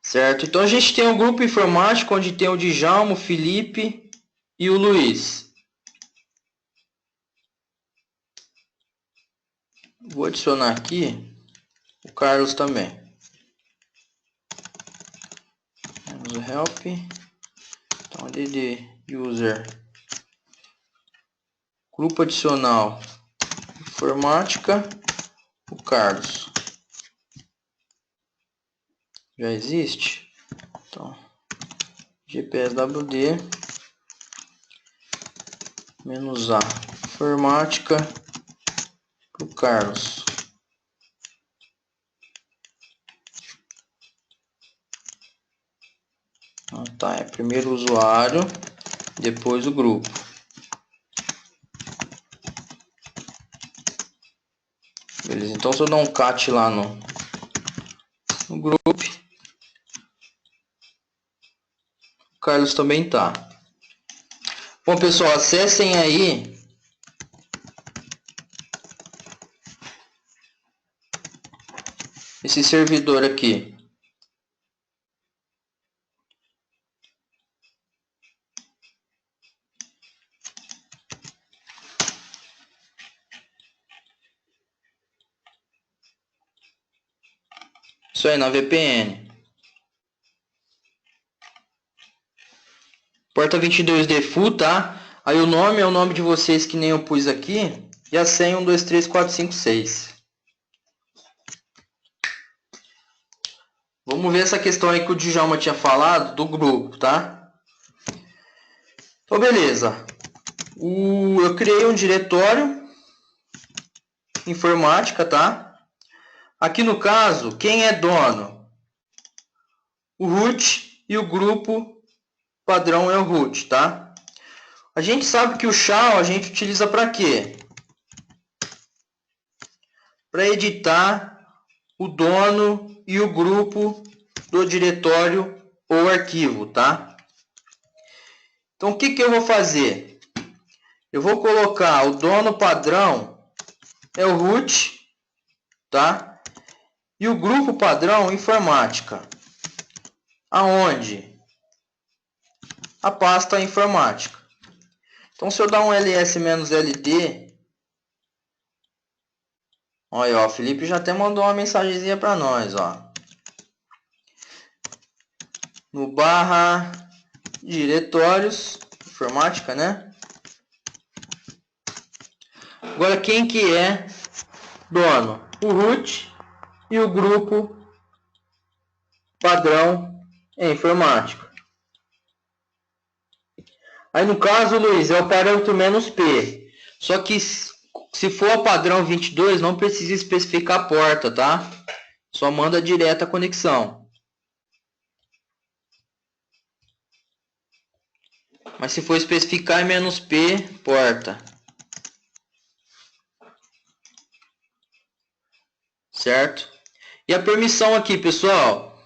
Certo? Então a gente tem um grupo informático onde tem o Djalma, o Felipe e o Luiz. Vou adicionar aqui o Carlos também. Vamos o help. Então add user. Grupo adicional informática, o Carlos. Já existe? Então, gpswd -a informática para o Carlos. Então, tá, é primeiro o usuário, depois o grupo. Beleza, então se eu dar um cat lá no grupo, o Carlos também tá. Bom, pessoal, acessem aí esse servidor aqui. Isso aí na VPN. Porta 22 default, tá? Aí o nome é o nome de vocês que nem eu pus aqui. E a senha 1, 2, 3, 4, 5, 6. Vamos ver essa questão aí que o Djalma tinha falado do grupo, tá? Então beleza. Eu criei um diretório informática, tá? Aqui no caso, quem é dono? O root, e o grupo padrão é o root, tá? A gente sabe que o shell a gente utiliza para quê? Para editar o dono e o grupo do diretório ou arquivo, tá? Então, o que eu vou fazer? Eu vou colocar o dono padrão é o root, tá? E o grupo padrão informática. Aonde? A pasta informática. Então, se eu dar um ls-ld, olha, ó, o Felipe já até mandou uma mensagenzinha para nós, ó. No barra diretórios, informática, né? Agora, quem que é dono? O root e o grupo padrão é informática. Aí, no caso, Luiz, é o parâmetro "-p". Só que se for o padrão 22, não precisa especificar a porta, tá? Só manda direto a conexão. Mas se for especificar é "-p", porta. Certo? E a permissão aqui, pessoal.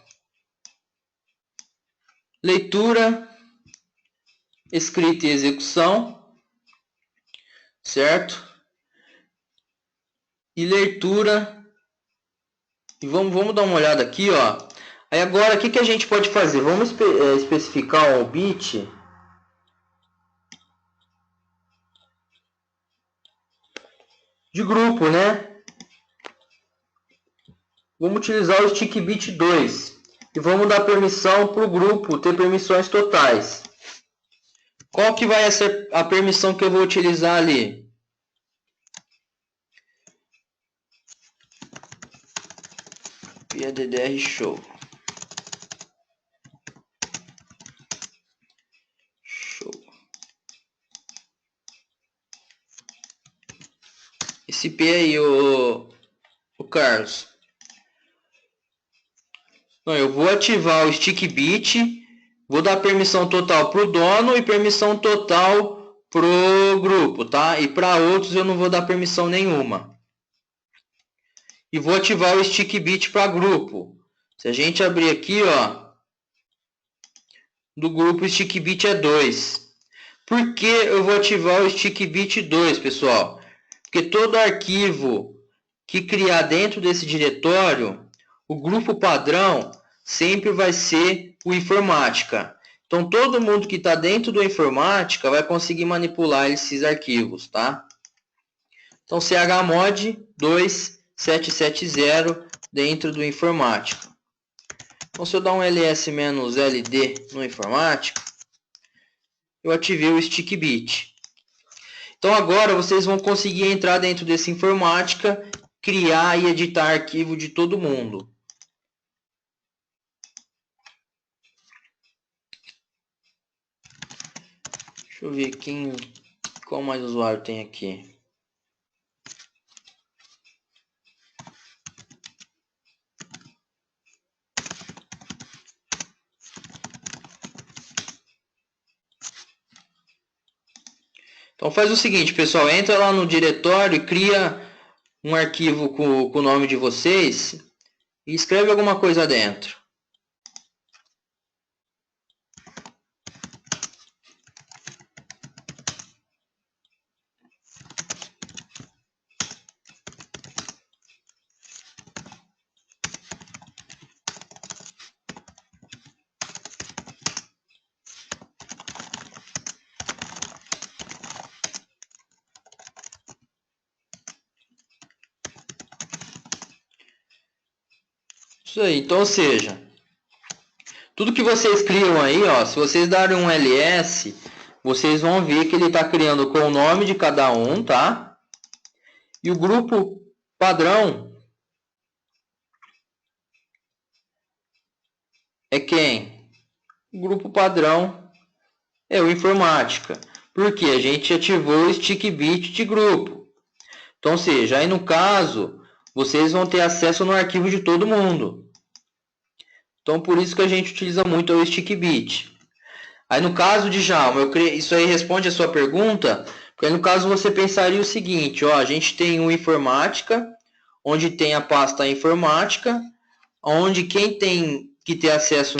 Leitura, escrita e execução. Certo? E leitura. E vamos dar uma olhada aqui, ó. Aí agora, o que a gente pode fazer? Vamos especificar o bit de grupo, né? Vamos utilizar o stick bit 2 e vamos dar permissão para o grupo ter permissões totais. Qual que vai ser a permissão que eu vou utilizar ali? PADDR show. Esse P aí, o Carlos. Não, eu vou ativar o stick bit, vou dar permissão total para o dono e permissão total para o grupo, tá? E para outros eu não vou dar permissão nenhuma. E vou ativar o stick bit para grupo. Se a gente abrir aqui, ó, do grupo stick bit é 2. Por que eu vou ativar o stick bit 2, pessoal? Porque todo arquivo que criar dentro desse diretório, o grupo padrão sempre vai ser o informática. Então, todo mundo que está dentro do informática vai conseguir manipular esses arquivos, tá? Então, chmod 2770 dentro do informática. Então, se eu dar um ls-ld no informática, eu ativei o stick bit. Então, agora vocês vão conseguir entrar dentro desse informática, criar e editar arquivo de todo mundo. Deixa eu ver qual mais usuário tem aqui. Então faz o seguinte, pessoal, entra lá no diretório e cria um arquivo com o nome de vocês e escreve alguma coisa dentro. Isso aí, então, ou seja, tudo que vocês criam aí, ó, se vocês darem um ls, vocês vão ver que ele está criando com o nome de cada um, tá? E o grupo padrão é quem? O grupo padrão é o informática. Porque a gente ativou o stick bit de grupo. Então, ou seja, aí no caso, vocês vão ter acesso no arquivo de todo mundo. Então, por isso que a gente utiliza muito o stick bit. Aí no caso de Djalma, isso aí responde a sua pergunta, porque no caso você pensaria o seguinte, ó, a gente tem o informática, onde tem a pasta informática, onde quem tem que ter acesso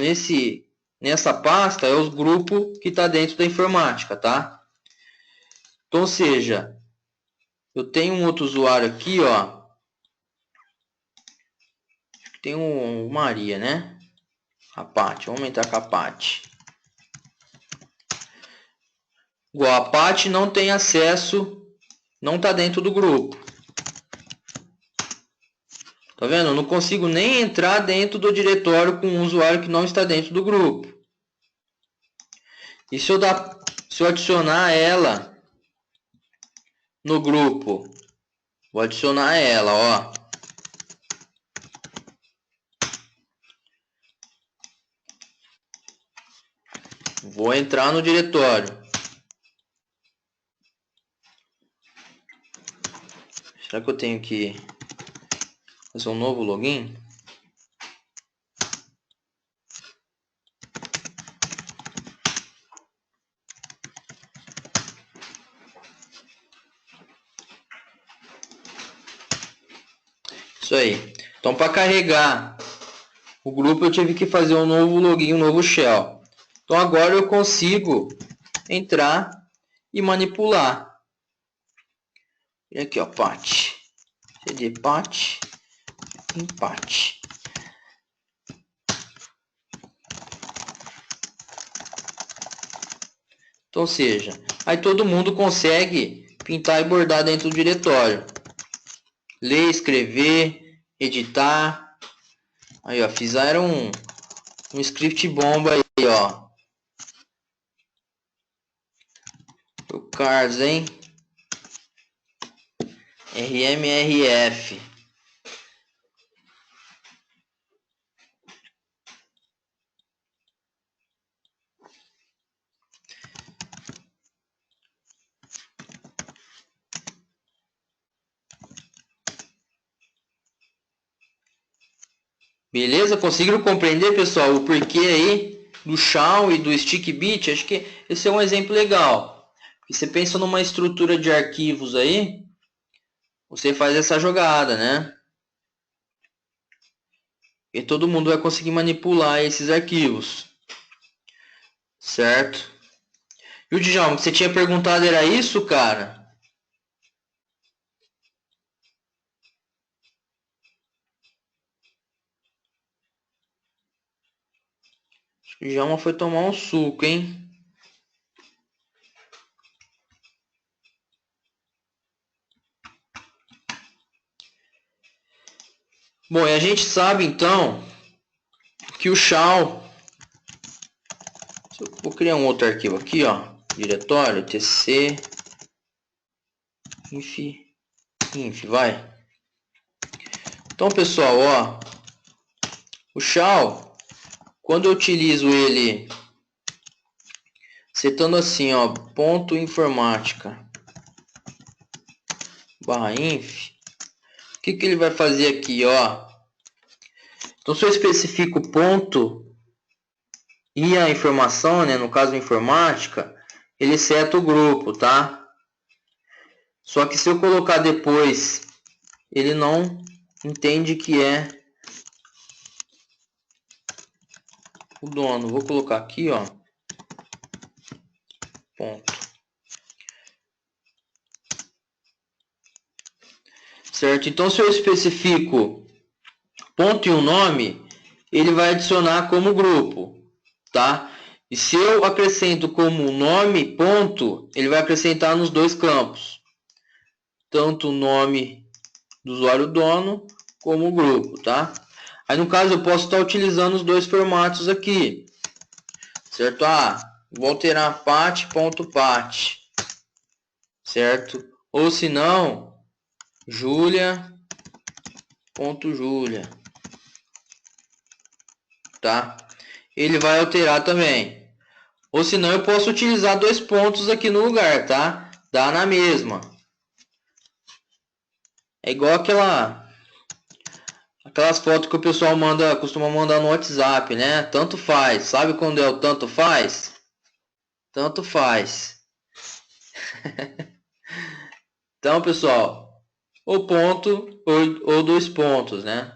nessa pasta é o grupo que está dentro da informática, tá? Então, ou seja, eu tenho um outro usuário aqui, ó, tem um Maria, né? A Paty, vamos entrar com a Paty. Igual a Paty não tem acesso, não está dentro do grupo. Tá vendo? Eu não consigo nem entrar dentro do diretório com um usuário que não está dentro do grupo. E se eu adicionar ela no grupo, vou adicionar ela, ó. Vou entrar no diretório. Será que eu tenho que fazer um novo login? Isso aí. Então, para carregar o grupo, eu tive que fazer um novo login, um novo shell. Então, agora eu consigo entrar e manipular. E aqui, ó, Paty. CD Paty, empate. Então, ou seja, aí todo mundo consegue pintar e bordar dentro do diretório. Ler, escrever, editar. Aí, ó, fizeram um script bomba aí, ó. O Carlos, hein? RMRF. Beleza? Conseguiram compreender, pessoal, o porquê aí do SHA e do stick bit? Acho que esse é um exemplo legal. Você pensa numa estrutura de arquivos aí, você faz essa jogada, né? E todo mundo vai conseguir manipular esses arquivos. Certo? E o Djalma, que você tinha perguntado era isso, cara? Acho que o Djalma foi tomar um suco, hein? Bom, e a gente sabe então que o shell, vou criar um outro arquivo aqui, ó, diretório tc inf, vai. Então, pessoal, ó, o shell, quando eu utilizo ele setando assim, ó, ponto informática barra inf, o que ele vai fazer aqui, ó? Então, se eu especifico ponto e a informação, né, no caso informática, ele seta o grupo, tá? Só que se eu colocar depois, ele não entende que é o dono. Vou colocar aqui, ó, ponto. Certo? Então, se eu especifico ponto e um nome, ele vai adicionar como grupo, tá? E se eu acrescento como nome ponto, ele vai acrescentar nos dois campos, tanto o nome do usuário dono como o grupo, tá? Aí no caso eu posso estar utilizando os dois formatos aqui, certo? Vou alterar pat.pat, certo? Ou se não, julia.julia, tá? Ele vai alterar também. Ou senão eu posso utilizar 2 pontos aqui no lugar, tá? Dá na mesma. É igual aquelas fotos que o pessoal costuma mandar no WhatsApp, né? Tanto faz. Sabe quando é o tanto faz? Tanto faz. Então, pessoal, ou ponto ou 2 pontos, né?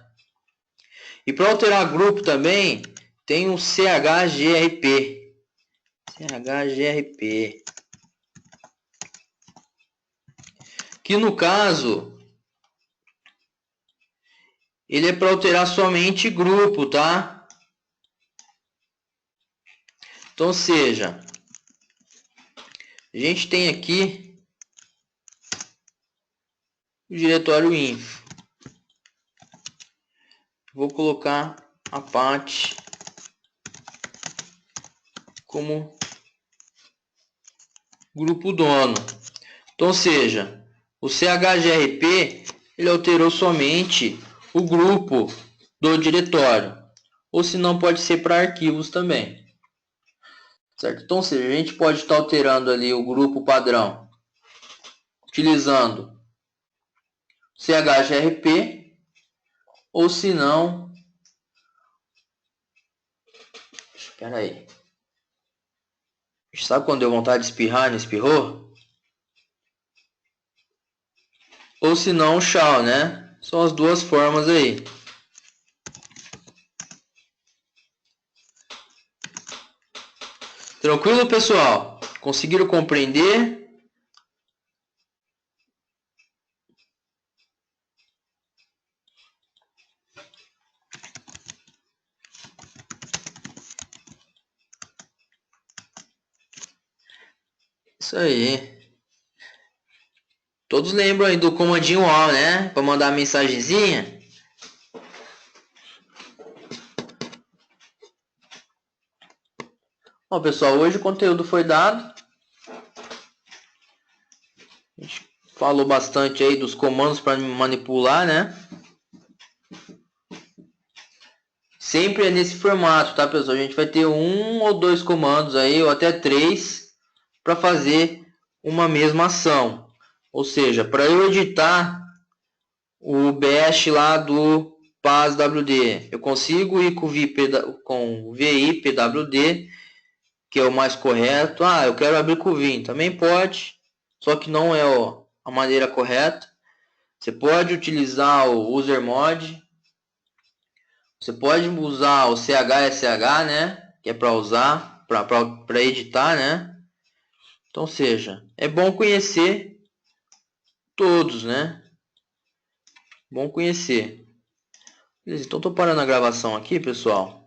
E para alterar grupo também, tem o CHGRP. CHGRP. Que no caso, ele é para alterar somente grupo, tá? Então, seja, a gente tem aqui o diretório info. Vou colocar a parte como grupo dono. Então, seja, o CHGRP ele alterou somente o grupo do diretório, ou se não pode ser para arquivos também, certo? Então, seja, a gente pode estar alterando ali o grupo padrão utilizando CHGRP, ou se não, espera aí, sabe quando deu vontade de espirrar, não espirrou? Ou se não, o shell, né? São as duas formas aí. Tranquilo, pessoal? Conseguiram compreender? Isso aí. Todos lembram aí do comandinho all, né? Para mandar a mensagenzinha. Bom, pessoal, hoje o conteúdo foi dado. A gente falou bastante aí dos comandos para manipular, né? Sempre é nesse formato, tá, pessoal? A gente vai ter 1 ou 2 comandos aí, ou até 3, para fazer uma mesma ação. Ou seja, para eu editar o bash lá do PASWD, eu consigo ir com o VI-PWD, que é o mais correto. Ah, eu quero abrir com o Vim, também pode, só que não é a maneira correta. Você pode utilizar o usermod, você pode usar o CHSH, né, que é para usar, para editar, né. Então, seja, é bom conhecer todos, né, bom conhecer. Beleza, então estou parando a gravação aqui, pessoal.